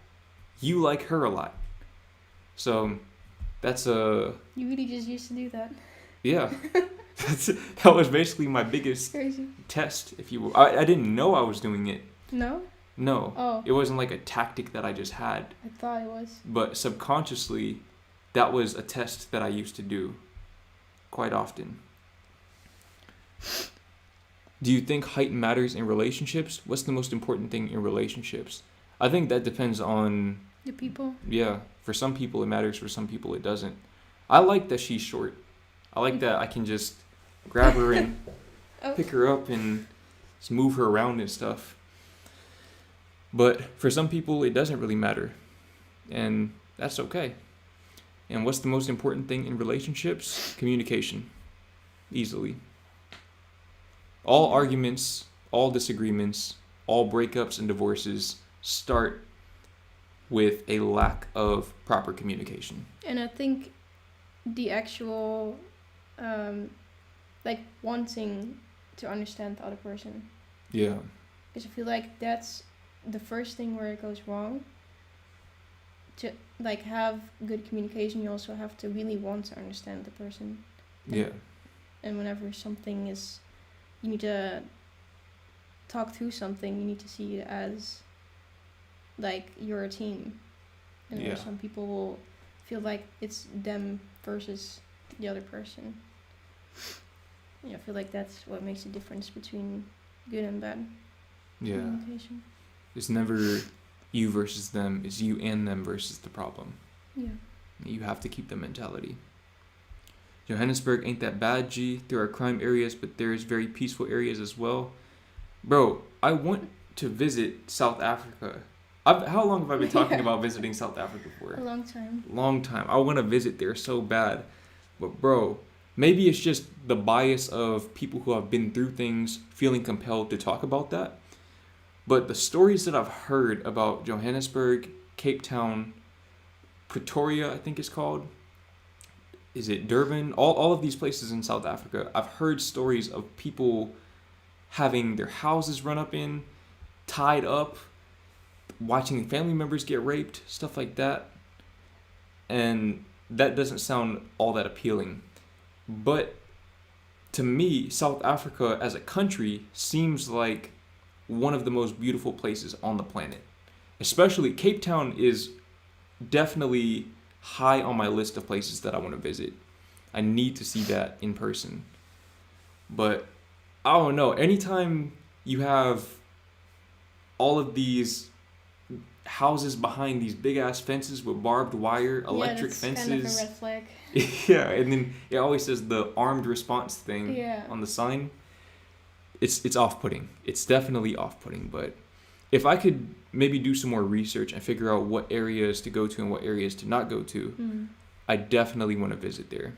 you like her a lot. So that's a... You really just used to do that. Yeah. That was basically my biggest Crazy. test, if you will. I didn't know I was doing it. No? No. Oh. It wasn't like a tactic that I just had. I thought it was. But subconsciously, that was a test that I used to do quite often. Do you think height matters in relationships? What's the most important thing in relationships? I think that depends on... The people? Yeah. For some people it matters, for some people it doesn't. I like that she's short. I like that I can just grab her and pick her up and just move her around and stuff. But for some people it doesn't really matter. And that's okay. And what's the most important thing in relationships? Communication. Easily. All arguments, all disagreements, all breakups and divorces start with a lack of proper communication. And I think the actual, wanting to understand the other person. Yeah. Because I feel like that's the first thing where it goes wrong. To, have good communication, you also have to really want to understand the person. Yeah. And whenever something is... You need to talk through something, you need to see it as, you're a team. And Yeah. some people will feel like it's them versus the other person. Yeah, I feel like that's what makes the difference between good and bad Yeah. communication. It's never you versus them. It's you and them versus the problem. Yeah. You have to keep the mentality. Johannesburg ain't that bad, G. There are crime areas, but there's very peaceful areas as well. Bro, I want to visit South Africa. How long have I been talking about visiting South Africa for? A long time. Long time. I want to visit there so bad. But bro, maybe it's just the bias of people who have been through things feeling compelled to talk about that. But the stories that I've heard about Johannesburg, Cape Town, Pretoria, I think it's called. Is it Durban? All of these places in South Africa, I've heard stories of people having their houses run up in, tied up, watching family members get raped, stuff like that. And that doesn't sound all that appealing. But to me, South Africa as a country seems like one of the most beautiful places on the planet. Especially Cape Town is definitely high on my list of places that I want to visit. I need to see that in person. But I don't know, anytime you have all of these houses behind these big ass fences with barbed wire, electric fences. Kind of a red flag. Yeah, and then it always says the armed response thing on the sign. It's off-putting. It's definitely off-putting, but if I could maybe do some more research and figure out what areas to go to and what areas to not go to, I definitely want to visit there.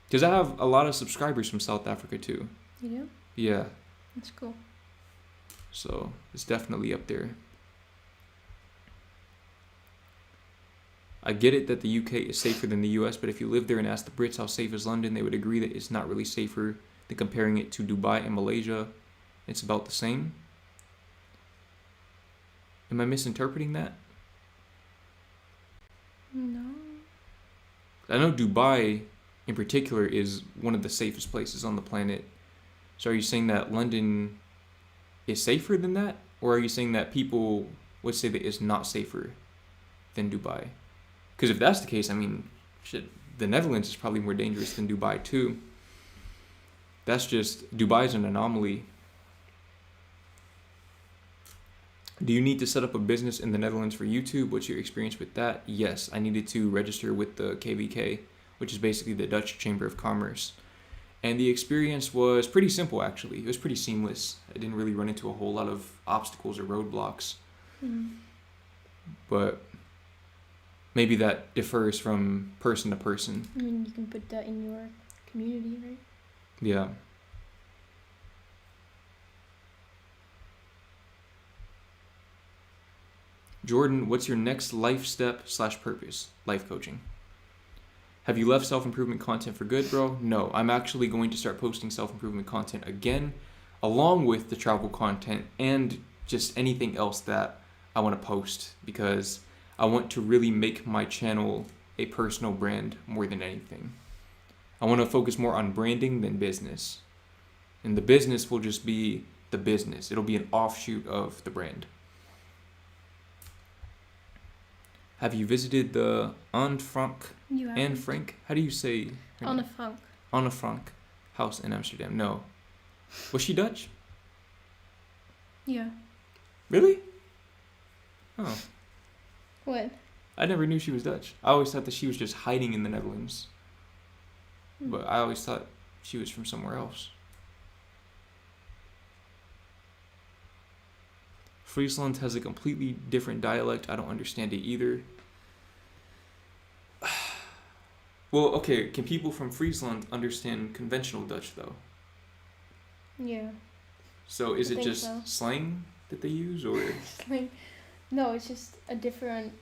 Because I have a lot of subscribers from South Africa too. You do? Yeah. That's cool. So it's definitely up there. I get it that the UK is safer than the US, but if you live there and ask the Brits how safe is London, they would agree that it's not really safer than comparing it to Dubai and Malaysia. It's about the same. Am I misinterpreting that? No. I know Dubai in particular is one of the safest places on the planet. So are you saying that London is safer than that? Or are you saying that people would say that it's not safer than Dubai? Because if that's the case, I mean, shit, the Netherlands is probably more dangerous than Dubai too. That's just, Dubai's an anomaly. Do you need to set up a business in the Netherlands for YouTube? What's your experience with that? Yes, I needed to register with the KVK, which is basically the Dutch Chamber of Commerce. And the experience was pretty simple, actually. It was pretty seamless. I didn't really run into a whole lot of obstacles or roadblocks. But maybe that differs from person to person. I mean, you can put that in your community, right? Yeah. Jordan, what's your next life step / purpose? Life coaching. Have you left self-improvement content for good, bro? No, I'm actually going to start posting self-improvement content again, along with the travel content and just anything else that I want to post, because I want to really make my channel a personal brand more than anything. I want to focus more on branding than business. And the business will just be the business. It'll be an offshoot of the brand. Have you visited the Anne Frank? Anne Frank? How do you say her Anne name? Frank. Anne Frank house in Amsterdam. No. Was she Dutch? Yeah. Really? Oh. What? I never knew she was Dutch. I always thought that she was just hiding in the Netherlands. But I always thought she was from somewhere else. Friesland has a completely different dialect. I don't understand it either. Well, okay, can people from Friesland understand conventional Dutch, though? Yeah. So is I it think just so. slang that they use, or? Like, no, it's just a different,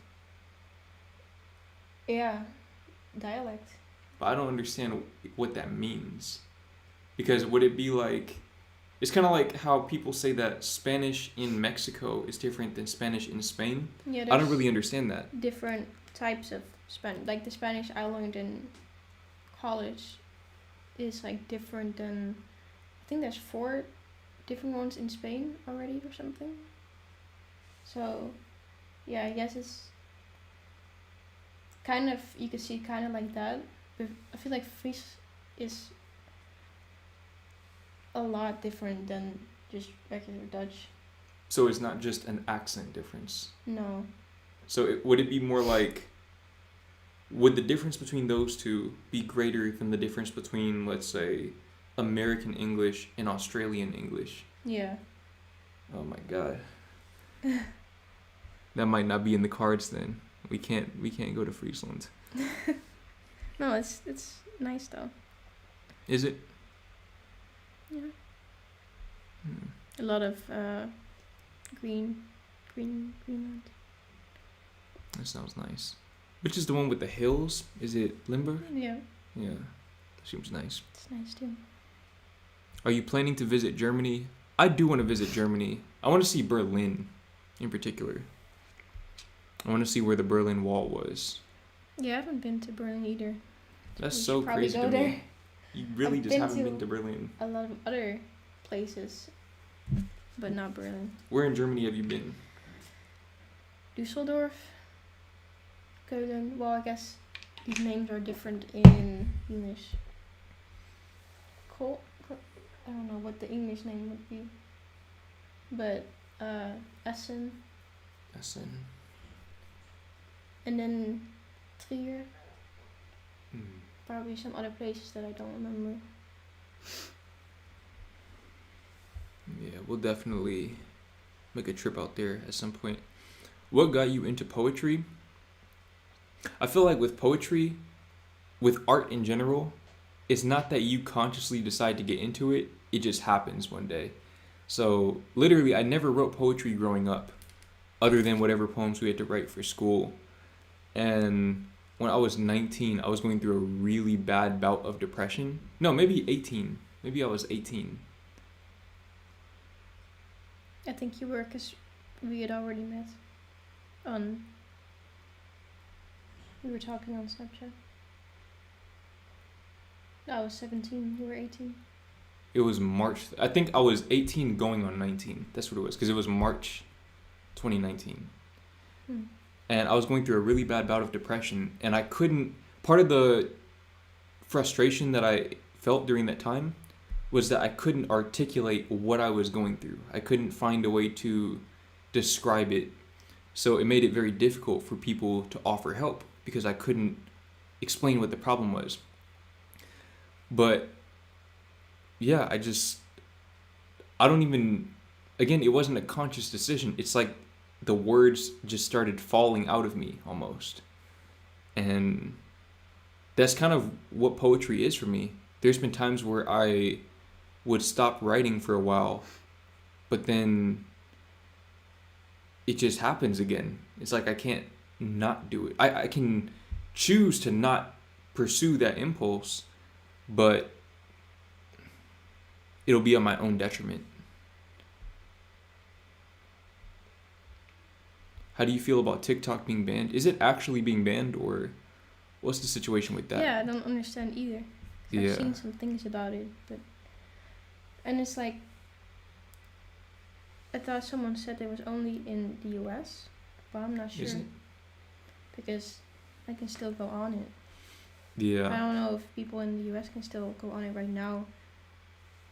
dialect. But I don't understand what that means. Because would it be like... It's kind of like how people say that Spanish in Mexico is different than Spanish in Spain. Yeah, I don't really understand that. different types of Spanish. Like the Spanish I learned in college is like different than, I think there's 4 different ones in Spain already or something. So, yeah, I guess it's kind of, you could see it kind of like that. But I feel like Fries is a lot different than just regular Dutch. So it's not just an accent difference. No. So would it be more like... Would the difference between those two be greater than the difference between, let's say, American English and Australian English? Yeah. Oh my god. That might not be in the cards then. We can't go to Friesland. No, it's nice though. Is it? Yeah. A lot of Greenland. That sounds nice. Which is the one with the hills? Is it Limburg? Yeah, Yeah. Seems nice. it's nice too. Are you planning to visit Germany? I do want to visit Germany. I want to see Berlin in particular. I want to see where the Berlin Wall was. Yeah, I haven't been to Berlin either. That's We so should probably crazy go to there. me. You really I've just been haven't to- been to Berlin. A lot of other places, but not Berlin. Where in Germany have you been? Düsseldorf, Köln. Well, I guess these names are different in English. I don't know what the English name would be, but Essen, Essen. and then Trier. Hmm. Probably some other places that I don't remember. Yeah, we'll definitely make a trip out there at some point. What got you into poetry? I feel like with poetry, with art in general, it's not that you consciously decide to get into it, it just happens one day. So literally, I never wrote poetry growing up, other than whatever poems we had to write for school. And when I was 19, I was going through a really bad bout of depression. No, maybe 18. Maybe I was 18. I think you were, because we had already met on... We were talking on Snapchat. I was 17, you were 18. It was March. I think I was 18 going on 19. That's what it was, because it was March 2019. And I was going through a really bad bout of depression, and I couldn't... Part of the frustration that I felt during that time was that I couldn't articulate what I was going through. I couldn't find a way to describe it. So it made it very difficult for people to offer help, because I couldn't explain what the problem was. But yeah, I don't even, again, it wasn't a conscious decision. It's like the words just started falling out of me almost. And that's kind of what poetry is for me. There's been times where I would stop writing for a while, but then it just happens again. It's like I can't not do it. I can choose to not pursue that impulse, but it'll be on my own detriment. How do you feel about TikTok being banned? Is it actually being banned, or what's the situation with that? Yeah, I don't understand either. 'Cause Yeah. I've seen some things about it, and it's like, I thought someone said it was only in the US, but I'm not sure. Is it? Because I can still go on it. I Yeah. don't know if people in the US can still go on it right now.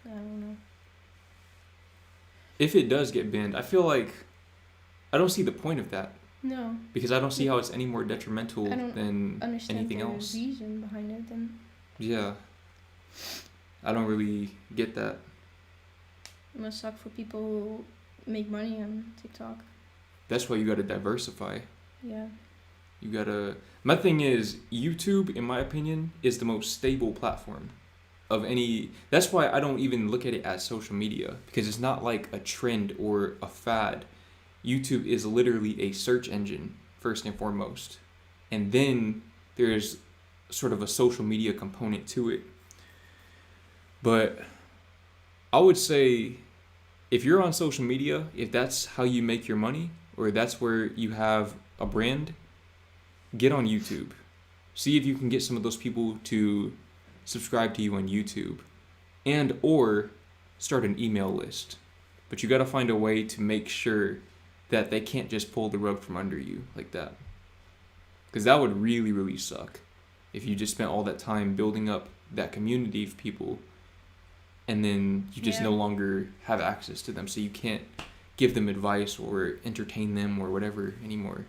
I don't know. If it does get banned, I feel like I don't see the point of that, No, because I don't see how it's any more detrimental I don't than understand anything the else. reason behind it. Then Yeah. I don't really get that. it must suck for people who make money on TikTok. That's why you gotta diversify. Yeah. You gotta. My thing is, YouTube, in my opinion, is the most stable platform of any. That's why I don't even look at it as social media, because it's not like a trend or a fad. YouTube is literally a search engine, first and foremost. And then there's sort of a social media component to it. But I would say, if you're on social media, if that's how you make your money, or that's where you have a brand, get on YouTube. See if you can get some of those people to subscribe to you on YouTube, and or start an email list. But you got to find a way to make sure that they can't just pull the rug from under you like that. Because that would really, really suck if you just spent all that time building up that community of people, and then you just no longer have access to them, so you can't give them advice or entertain them or whatever anymore.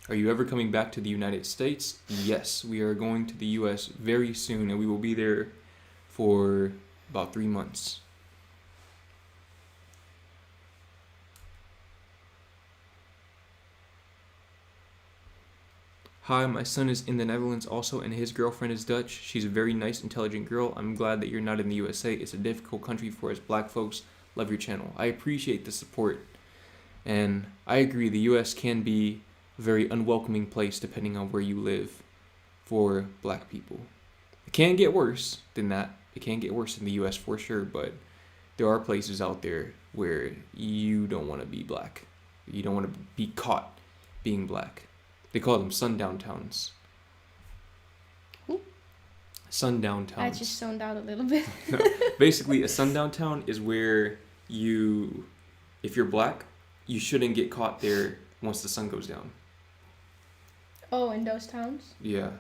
Are you ever coming back to the United States? Yes, we are going to the US very soon, and we will be there for about 3 months. Hi, my son is in the Netherlands also, and his girlfriend is Dutch. She's a very nice, intelligent girl. I'm glad that you're not in the USA. It's a difficult country for us black folks. Love your channel. I appreciate the support. And I agree, the US can be a very unwelcoming place depending on where you live for black people. It can get worse than that. It can get worse in the US for sure, but there are places out there where you don't want to be black. You don't want to be caught being black. They call them sundown towns. Who? Sundown towns. I just zoned out a little bit. No, basically, a sundown town is where you, if you're black, you shouldn't get caught there once the sun goes down. Oh, in those towns? Yeah.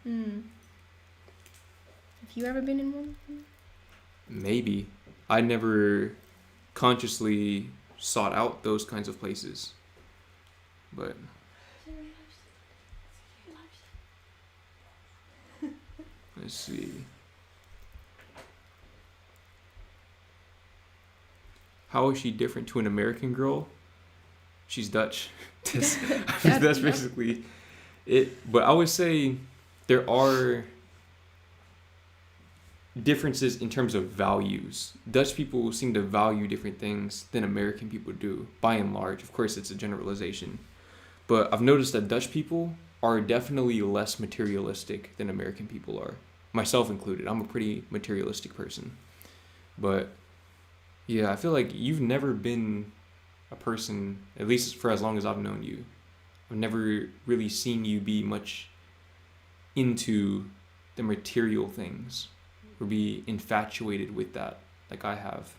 Hmm. Have you ever been in one? Maybe. I never consciously sought out those kinds of places. But let's see. How is she different to an American girl? She's Dutch. That's basically it. But I would say there are differences in terms of values. Dutch people seem to value different things than American people do, by and large. Of course, it's a generalization. But I've noticed that Dutch people are definitely less materialistic than American people are. Myself included. I'm a pretty materialistic person. But yeah, I feel like you've never been a person, at least for as long as I've known you, I've never really seen you be much into the material things or be infatuated with that like I have.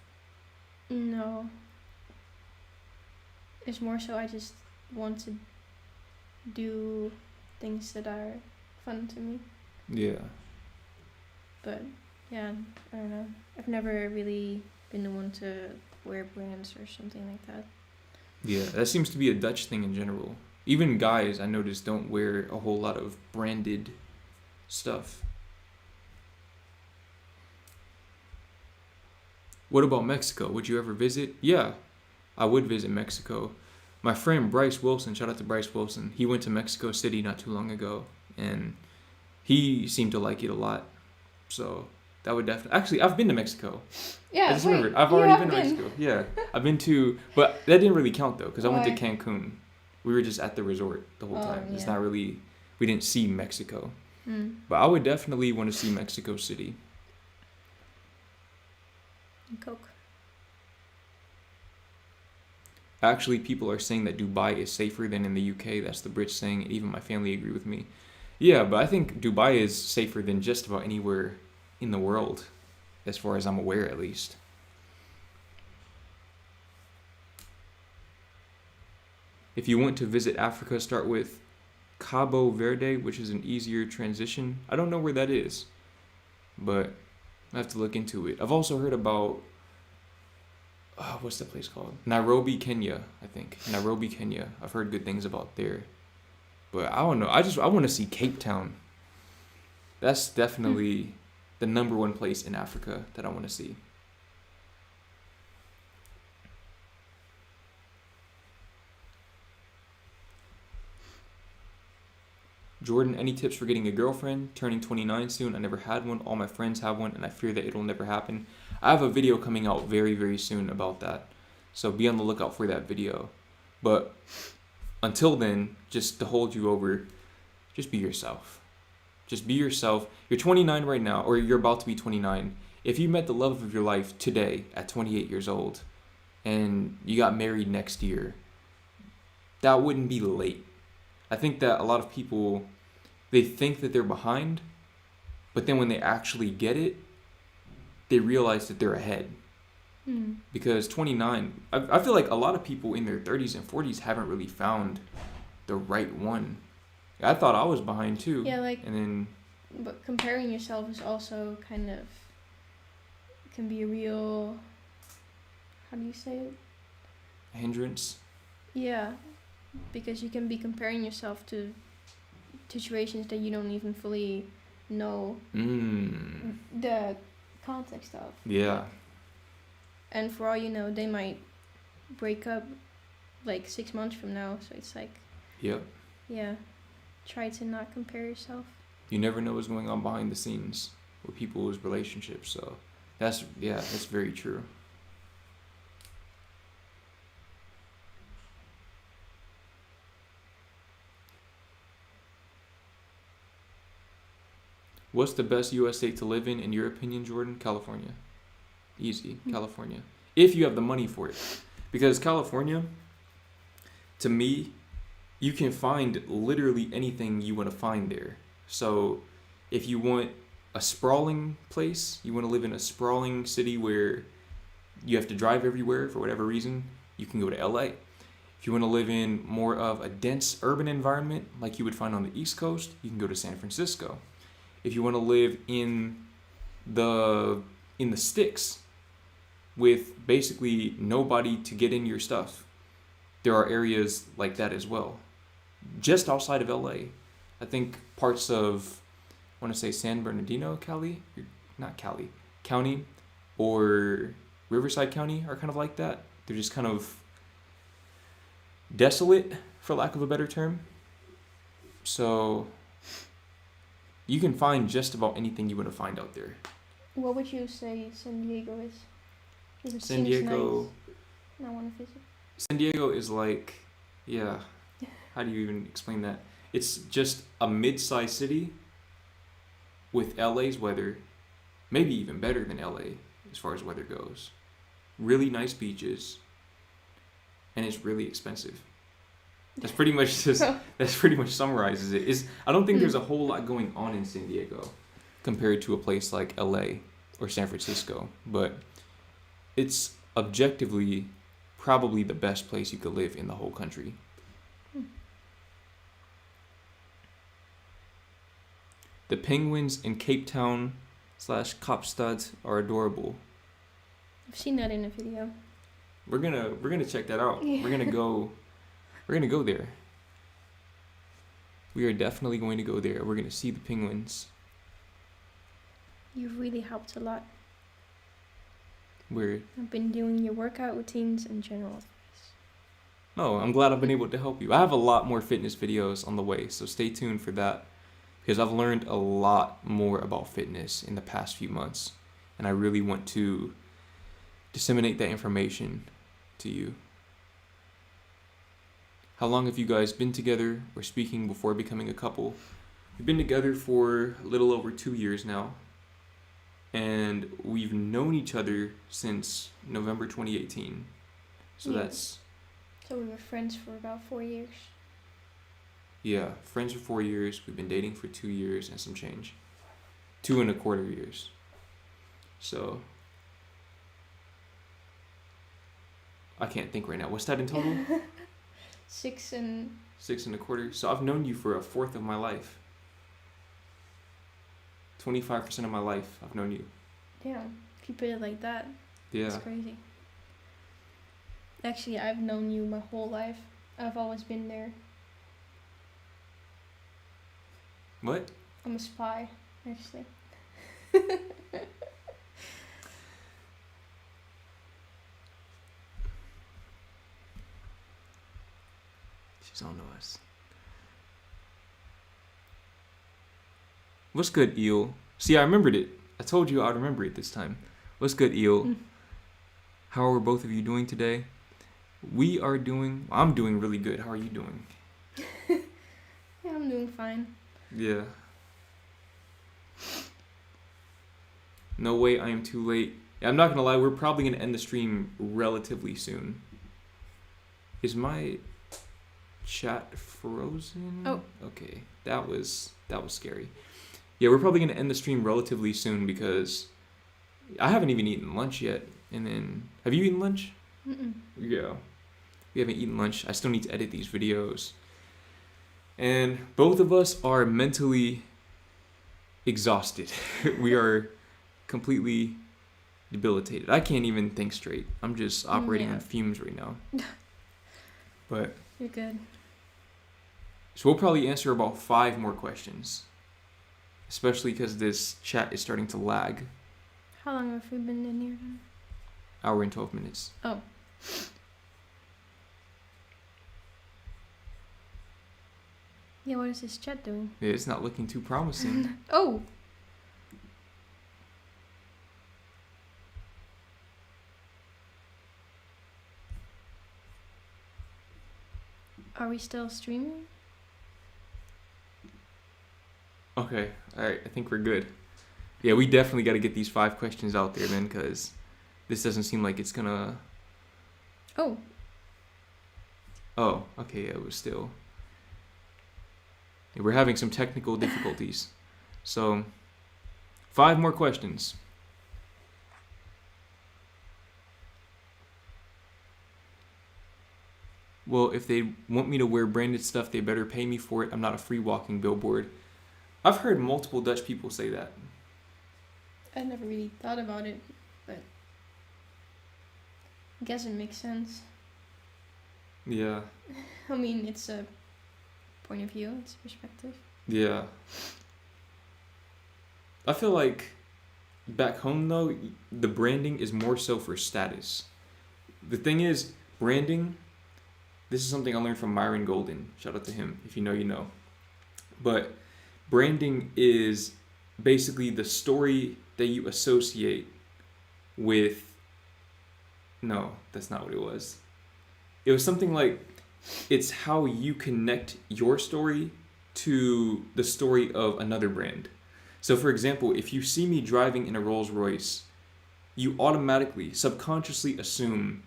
No. It's more so I just want to do things that are fun to me. Yeah. But yeah, I don't know. I've never really been the one to wear brands or something like that. Yeah, that seems to be a Dutch thing in general. Even guys, I noticed, don't wear a whole lot of branded stuff. What about Mexico? Would you ever visit? Yeah, I would visit Mexico. My friend Bryce Wilson, shout out to Bryce Wilson, he went to Mexico City not too long ago, and he seemed to like it a lot. So that would definitely. Actually, I've been to Mexico. Yeah, I just wait, remembered. I've you already have been to been. Mexico. Yeah, I've been to, but that didn't really count though, because I went to Why? Cancun. We were just at the resort the whole Oh, time. It's yeah. not really. We didn't see Mexico, Mm. but I would definitely want to see Mexico City. Coke. Actually, people are saying that Dubai is safer than in the UK. That's the Brits saying it. Even my family agree with me. Yeah, but I think Dubai is safer than just about anywhere in the world, as far as I'm aware, at least. If you want to visit Africa, start with Cabo Verde, which is an easier transition. I don't know where that is, but I have to look into it. I've also heard about what's that place called? Nairobi, Kenya, I think. Nairobi, Kenya. I've heard good things about there. But I don't know. I want to see Cape Town. That's definitely the number one place in Africa that I want to see. Jordan, any tips for getting a girlfriend? Turning 29 soon. I never had one. All my friends have one, and I fear that it'll never happen. I have a video coming out very, very soon about that. So be on the lookout for that video. But until then, just to hold you over, just be yourself. Just be yourself. You're 29 right now, or you're about to be 29. If you met the love of your life today at 28 years old, and you got married next year, that wouldn't be late. I think that a lot of people, they think that they're behind, but then when they actually get it, they realize that they're ahead. Mm. Because 29, I feel like a lot of people in their 30s and 40s haven't really found the right one. I thought I was behind too. Yeah, like, And then, but comparing yourself is also kind of, can be a real, how do you say it? hindrance. Yeah, because you can be comparing yourself to situations that you don't even fully know the context of. Yeah. And for all you know, they might break up like 6 months from now. So it's like, Yep. yeah, try to not compare yourself. You never know what's going on behind the scenes with people's relationships. So that's very true. What's the best U.S. state to live in your opinion, Jordan? California. Easy. California. If you have the money for it. Because California, to me, you can find literally anything you want to find there. So if you want a sprawling place, you want to live in a sprawling city where you have to drive everywhere for whatever reason, you can go to LA. If you want to live in more of a dense urban environment like you would find on the East Coast, you can go to San Francisco. If you want to live in the sticks with basically nobody to get in your stuff, there are areas like that as well. Just outside of LA, I think parts of, I want to say San Bernardino, County, or Riverside County are kind of like that. They're just kind of desolate, for lack of a better term. So you can find just about anything you want to find out there. What would you say San Diego is? It San seems Diego. nice, and I want to visit. San Diego is like, yeah, how do you even explain that? It's just a mid-sized city with LA's weather, maybe even better than LA as far as weather goes. Really nice beaches, and it's really expensive. That's pretty much summarizes it. I don't think there's a whole lot going on in San Diego compared to a place like LA or San Francisco, but it's objectively probably the best place you could live in the whole country. The penguins in Cape Town / Kaapstad are adorable. I've seen that in a video. We're gonna check that out. Yeah. We're gonna go there. We are definitely going to go there. We're going to see the penguins. You've really helped a lot. We're I've been doing your workout routines in general. Oh, I'm glad I've been able to help you. I have a lot more fitness videos on the way, so stay tuned for that. Because I've learned a lot more about fitness in the past few months. And I really want to disseminate that information to you. How long have you guys been together or speaking before becoming a couple? We've been together for a little over 2 years now. And we've known each other since November 2018. So Yeah. that's... So we were friends for about 4 years. Yeah, friends for 4 years. We've been dating for 2 years and some change. 2.25 years. So, I can't think right now. What's that in total? 6 and... 6.25. So I've known you for a fourth of my life. 25% of my life, I've known you. Yeah, if you put it like that, Yeah. it's crazy. Actually, I've known you my whole life. I've always been there. What? I'm a spy, actually. She's on to us. What's good, Eel? See, I remembered it. I told you I'd remember it this time. What's good, Eel? How are both of you doing today? I'm doing really good. How are you doing? Yeah, I'm doing fine. Yeah. No way, I am too late. I'm not gonna lie, we're probably gonna end the stream relatively soon. Is my chat frozen? Oh. Okay. That was scary. Yeah, we're probably gonna end the stream relatively soon because I haven't even eaten lunch yet. And then, have you eaten lunch? Mm-mm. Yeah. We haven't eaten lunch. I still need to edit these videos. And both of us are mentally exhausted. We are completely debilitated. I can't even think straight. I'm just operating on fumes right now. But You're good. so we'll probably answer about 5 more questions. Especially because this chat is starting to lag. How long have we been in here then? Hour and 12 minutes. Oh. Yeah, what is this chat doing? Yeah, it's not looking too promising. Oh! Are we still streaming? Okay, alright, I think we're good. Yeah, we definitely got to get these 5 questions out there then, because this doesn't seem like it's gonna... Oh. Oh, okay, yeah, it was still... Yeah, we're having some technical difficulties. So, 5 more questions. Well, if they want me to wear branded stuff, they better pay me for it. I'm not a free walking billboard. I've heard multiple Dutch people say that. I never really thought about it, but I guess it makes sense. Yeah. I mean, it's a point of view, it's a perspective. Yeah. I feel like back home though, the branding is more so for status. The thing is, branding, this is something I learned from Myron Golden. Shout out to him. If you know, you know. But branding is basically the story that you associate with... No, that's not what it was. It was something like, it's how you connect your story to the story of another brand. So for example, if you see me driving in a Rolls Royce, you automatically, subconsciously assume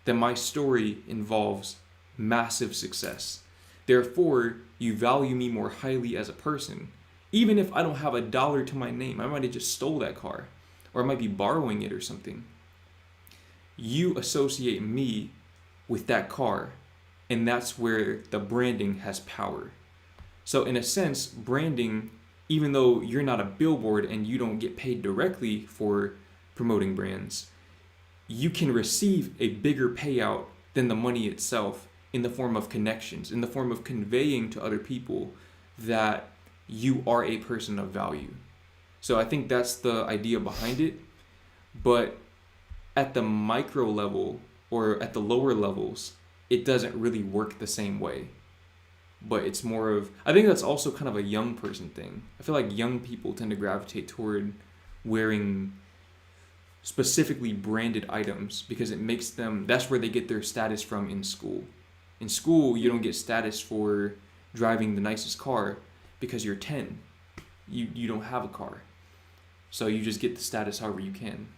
that my story involves massive success. Therefore, you value me more highly as a person. Even if I don't have $1 to my name, I might have just stole that car, or I might be borrowing it or something. You associate me with that car, and that's where the branding has power. So in a sense, branding, even though you're not a billboard and you don't get paid directly for promoting brands, you can receive a bigger payout than the money itself in the form of connections, in the form of conveying to other people that you are a person of value. So I think that's the idea behind it. But at the micro level or at the lower levels, it doesn't really work the same way. But it's more of, I think that's also kind of a young person thing. I feel like young people tend to gravitate toward wearing specifically branded items because it makes them, that's where they get their status from in school. In school, you don't get status for driving the nicest car because you're 10. You don't have a car. So you just get the status however you can.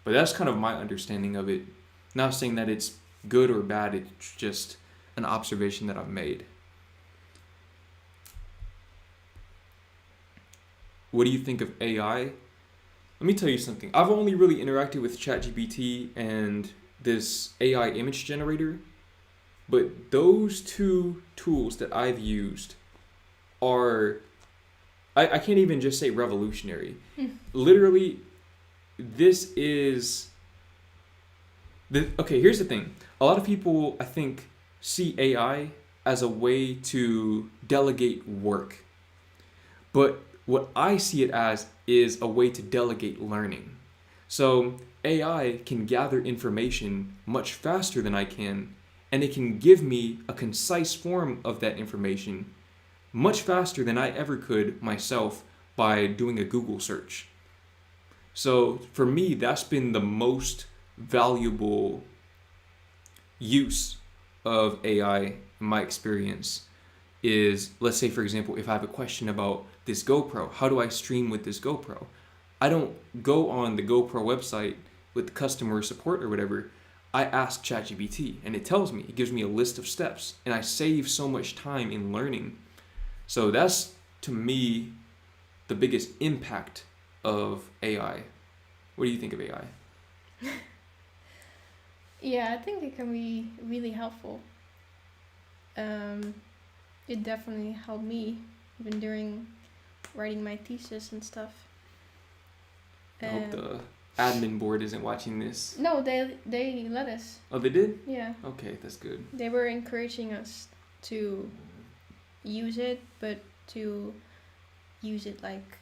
But that's kind of my understanding of it. Not saying that it's good or bad, it's just an observation that I've made. What do you think of AI? Let me tell you something. I've only really interacted with ChatGPT and this AI image generator, but those two tools that I've used are, I can't even just say revolutionary. Literally, this is, okay, here's the thing. A lot of people, I think, see AI as a way to delegate work. But what I see it as is a way to delegate learning. So AI can gather information much faster than I can, and it can give me a concise form of that information much faster than I ever could myself by doing a Google search. So for me, that's been the most valuable use of AI in my experience is, let's say, for example, if I have a question about this GoPro, how do I stream with this GoPro? I don't go on the GoPro website with customer support or whatever. I ask ChatGPT and it tells me, it gives me a list of steps, and I save so much time in learning. So that's, to me, the biggest impact of AI. What do you think of AI? Yeah, I think it can be really helpful. It definitely helped me even during writing my thesis and stuff. I hope the admin board isn't watching this. No, they let us. Oh, they did? Yeah. Okay, that's good. They were encouraging us to use it, but to use it like,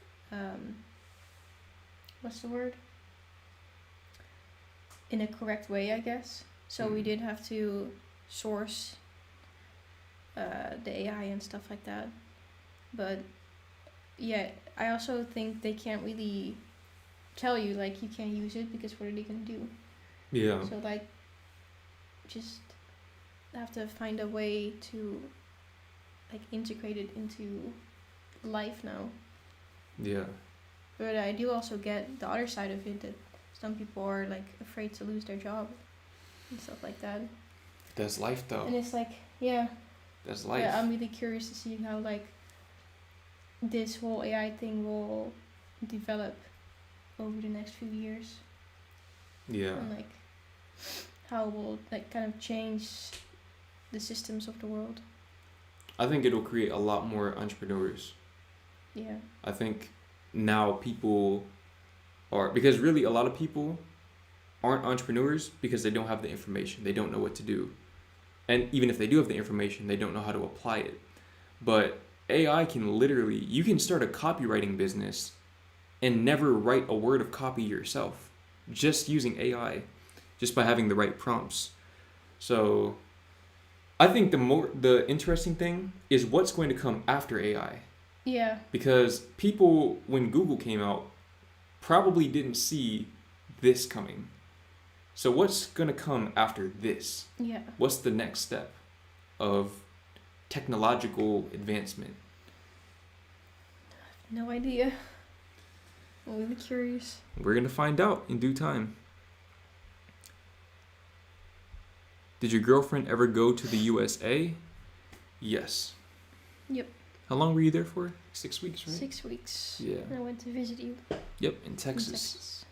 what's the word? In a correct way, I guess. So we did have to source the AI and stuff like that. But yeah, I also think they can't really tell you, like, you can't use it because what are they going to do? Yeah. So, like, just have to find a way to, like, integrate it into life now. Yeah. But I do also get the other side of it, that some people are, like, afraid to lose their job and stuff like that. That's life, though. And it's like, yeah. That's life. Yeah, I'm really curious to see how, like, this whole AI thing will develop over the next few years. Yeah. And, like, how it will, like, kind of change the systems of the world. I think it'll create a lot more entrepreneurs. Yeah. I think now people are, because really a lot of people aren't entrepreneurs because they don't have the information. They don't know what to do. And even if they do have the information, they don't know how to apply it. But AI can literally, you can start a copywriting business and never write a word of copy yourself, just using AI, just by having the right prompts. So I think the interesting thing is what's going to come after AI. Yeah. Because people, when Google came out, probably didn't see this coming. So what's going to come after this? Yeah. What's the next step of technological advancement? No idea. I'm really curious. We're going to find out in due time. Did your girlfriend ever go to the USA? Yes. Yep. How long were you there for? 6 weeks, right? 6 weeks. Yeah. I went to visit you. Yep, in Texas.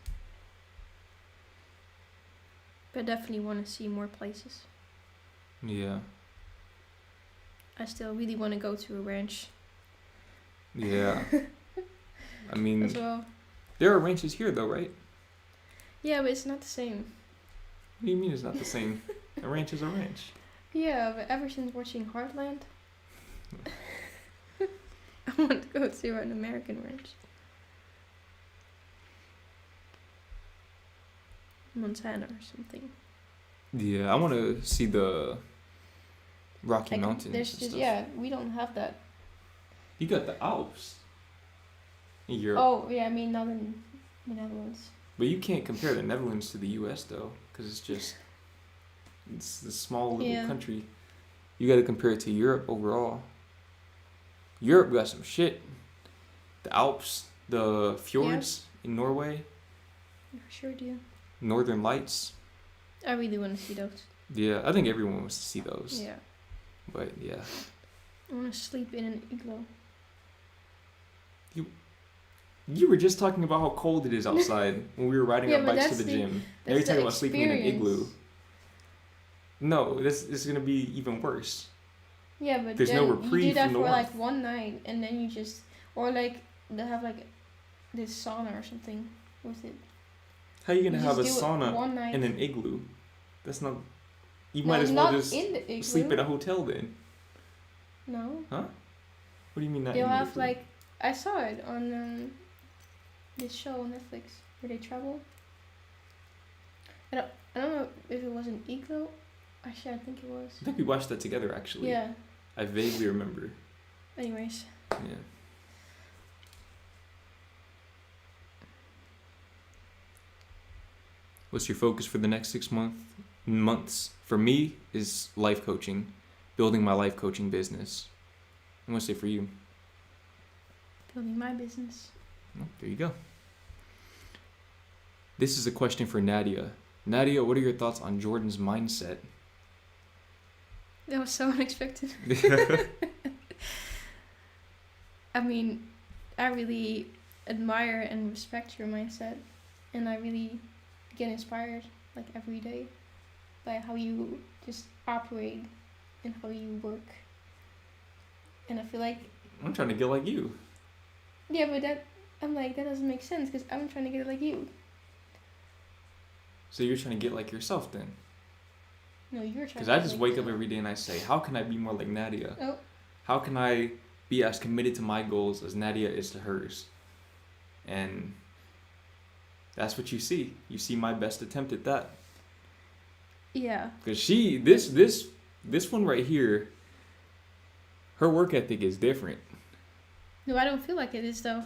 But definitely want to see more places. Yeah. I still really want to go to a ranch Yeah. I mean, as well. there are ranches here though, right? Yeah, but it's not the same. What do you mean it's not the same? A ranch is a ranch. Yeah, but ever since watching Heartland, I want to go to an American ranch. Montana or something. Yeah, I want to see the Rocky Like, Mountains there's and just, stuff. yeah, we don't have that. You got the Alps in Europe. Oh, yeah, I mean, not in the Netherlands. But you can't compare the Netherlands to the U.S. though, because it's a small little Yeah. country. You got to compare it to Europe overall. Europe got some shit. The Alps, the fjords in Norway, I for sure do. Northern Lights. I really want to see those. Yeah, I think everyone wants to see those. Yeah. But yeah, I want to sleep in an igloo. you were just talking about how cold it is outside when we were riding Yeah, our but bikes to that's the the- gym. Now That's you're talking the about sleeping in an igloo. experience. No, this is gonna be even worse. Yeah, but There's then no you reprieve do that from the for warmth. like one night, and then you just, or like they have like this sauna or something with it. How are you gonna You have a just do it sauna one night. in an igloo? That's not. You No, might as well not just in the igloo. sleep in a hotel then. No, What do you mean not they'll in the have igloo? like, I saw it on this show on Netflix where they travel. I don't know if it was an igloo. Actually, I think it was. I think we watched that together actually. Yeah. I vaguely remember. Anyways, Yeah. What's your focus for the next 6 months? For me is life coaching, building my life coaching business. I'm gonna say for you. building my business. Well, there you go. This is a question for Nadia. Nadia, what are your thoughts on Jordan's mindset? That was so unexpected. I mean, I really admire and respect your mindset, and I really get inspired like every day by how you just operate and how you work. And I feel like, I'm trying to get like you. yeah, but that doesn't make sense because I'm trying to get like you. So you're trying to get like yourself then? No, you're trying. Because to I get just like wake up yourself. every day and I say, how can I be more like Nadia? Oh. How can I be as committed to my goals as Nadia is to hers? And that's what you see. You see my best attempt at that. Yeah. Because this one right here, her work ethic is different. No, I don't feel like it is though.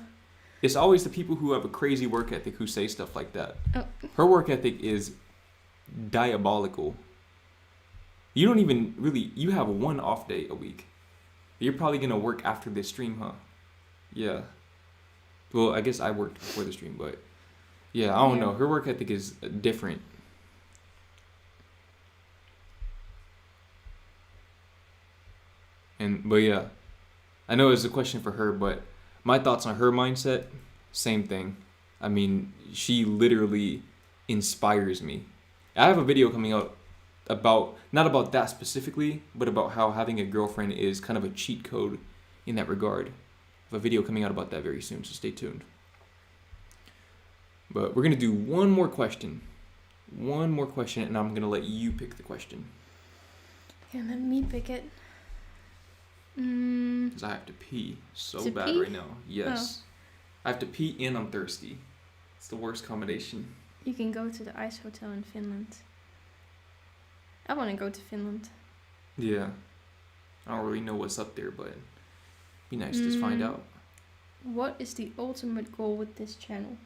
It's always the people who have a crazy work ethic who say stuff like that. Oh. Her work ethic is diabolical. You don't even really, you have one off day a week. You're probably going to work after this stream, huh? Yeah. Well, I guess I worked before the stream, but yeah, I don't know. Her work ethic is different. But yeah, I know it's a question for her, but my thoughts on her mindset, same thing. I mean, she literally inspires me. I have a video coming out about, not about that specifically, but about how having a girlfriend is kind of a cheat code in that regard. I have a video coming out about that very soon, so stay tuned. But we're going to do one more question, and I'm going to let you pick the question. Okay, let me pick it. Mm, Because I have to pee so To bad pee? right now. Yes. I have to pee and I'm thirsty. It's the worst combination. you can go to the ice hotel in Finland. I want to go to Finland. Yeah. I don't really know what's up there, but be nice to just find out. What is the ultimate goal with this channel?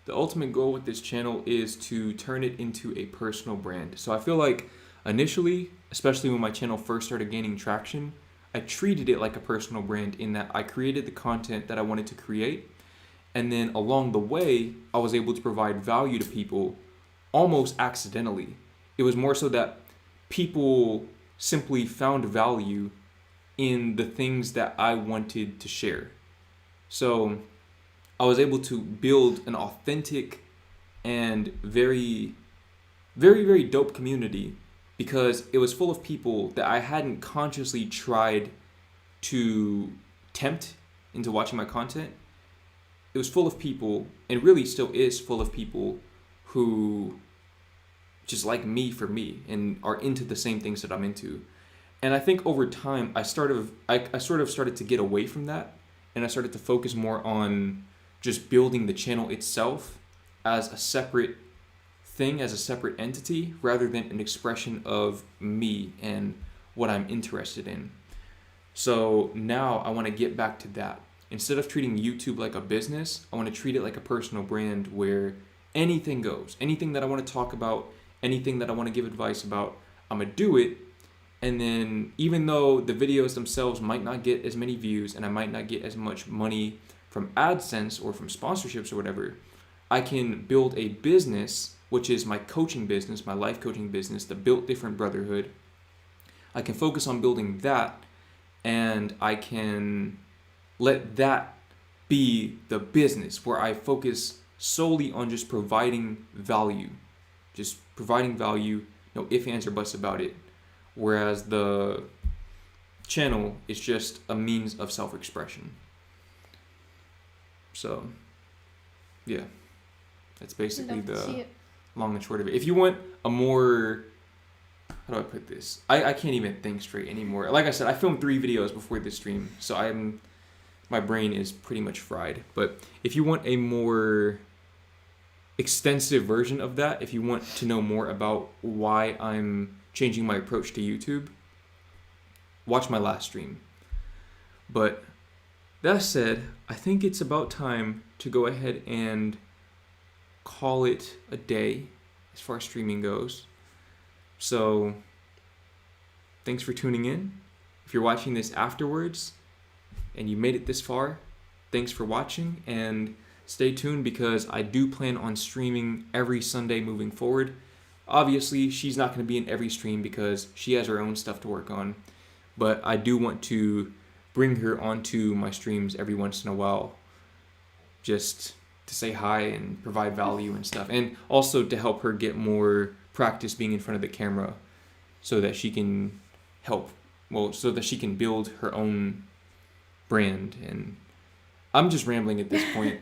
The ultimate goal with this channel is to turn it into a personal brand. So I feel like initially, especially when my channel first started gaining traction, I treated it like a personal brand in that I created the content that I wanted to create. And then along the way, I was able to provide value to people almost accidentally. It was more so that people simply found value in the things that I wanted to share. So I was able to build an authentic and very, very, very dope community because it was full of people that I hadn't consciously tried to tempt into watching my content. It was full of people, and really still is full of people who just like me for me and are into the same things that I'm into. And I think over time, I sort of started to get away from that and I started to focus more on just building the channel itself as a separate thing, as a separate entity, rather than an expression of me and what I'm interested in. So now I want to get back to that. Instead of treating YouTube like a business, I want to treat it like a personal brand where anything goes. Anything that I want to talk about, anything that I want to give advice about, I'm going to do it. And then even though the videos themselves might not get as many views and I might not get as much money from AdSense or from sponsorships or whatever, I can build a business, which is my coaching business, my life coaching business, the Built Different Brotherhood. I can focus on building that, and I can let that be the business where I focus solely on just providing value. Just providing value, no ifs, ands, or buts about it. Whereas the channel is just a means of self-expression. So, yeah. That's basically the long and short of it. If you want a more, how do I put this? I can't even think straight anymore. Like I said, I filmed 3 videos before this stream, so my brain is pretty much fried. But if you want a more extensive version of that, if you want to know more about why I'm changing my approach to YouTube, watch my last stream. But that said, I think it's about time to go ahead and call it a day as far as streaming goes. So thanks for tuning in. If you're watching this afterwards and you made it this far, thanks for watching, and stay tuned because I do plan on streaming every Sunday moving forward. Obviously, she's not going to be in every stream because she has her own stuff to work on, but I do want to bring her onto my streams every once in a while just to say hi and provide value and stuff, and also to help her get more practice being in front of the camera so that she can so that she can build her own brand. And I'm just rambling at this point.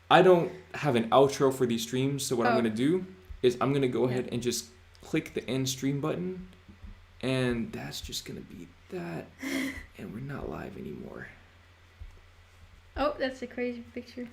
I don't have an outro for these streams, so what I'm going to do is I'm going to go ahead and just click the end stream button, and that's just going to be that, and we're not live anymore. Oh, that's a crazy picture.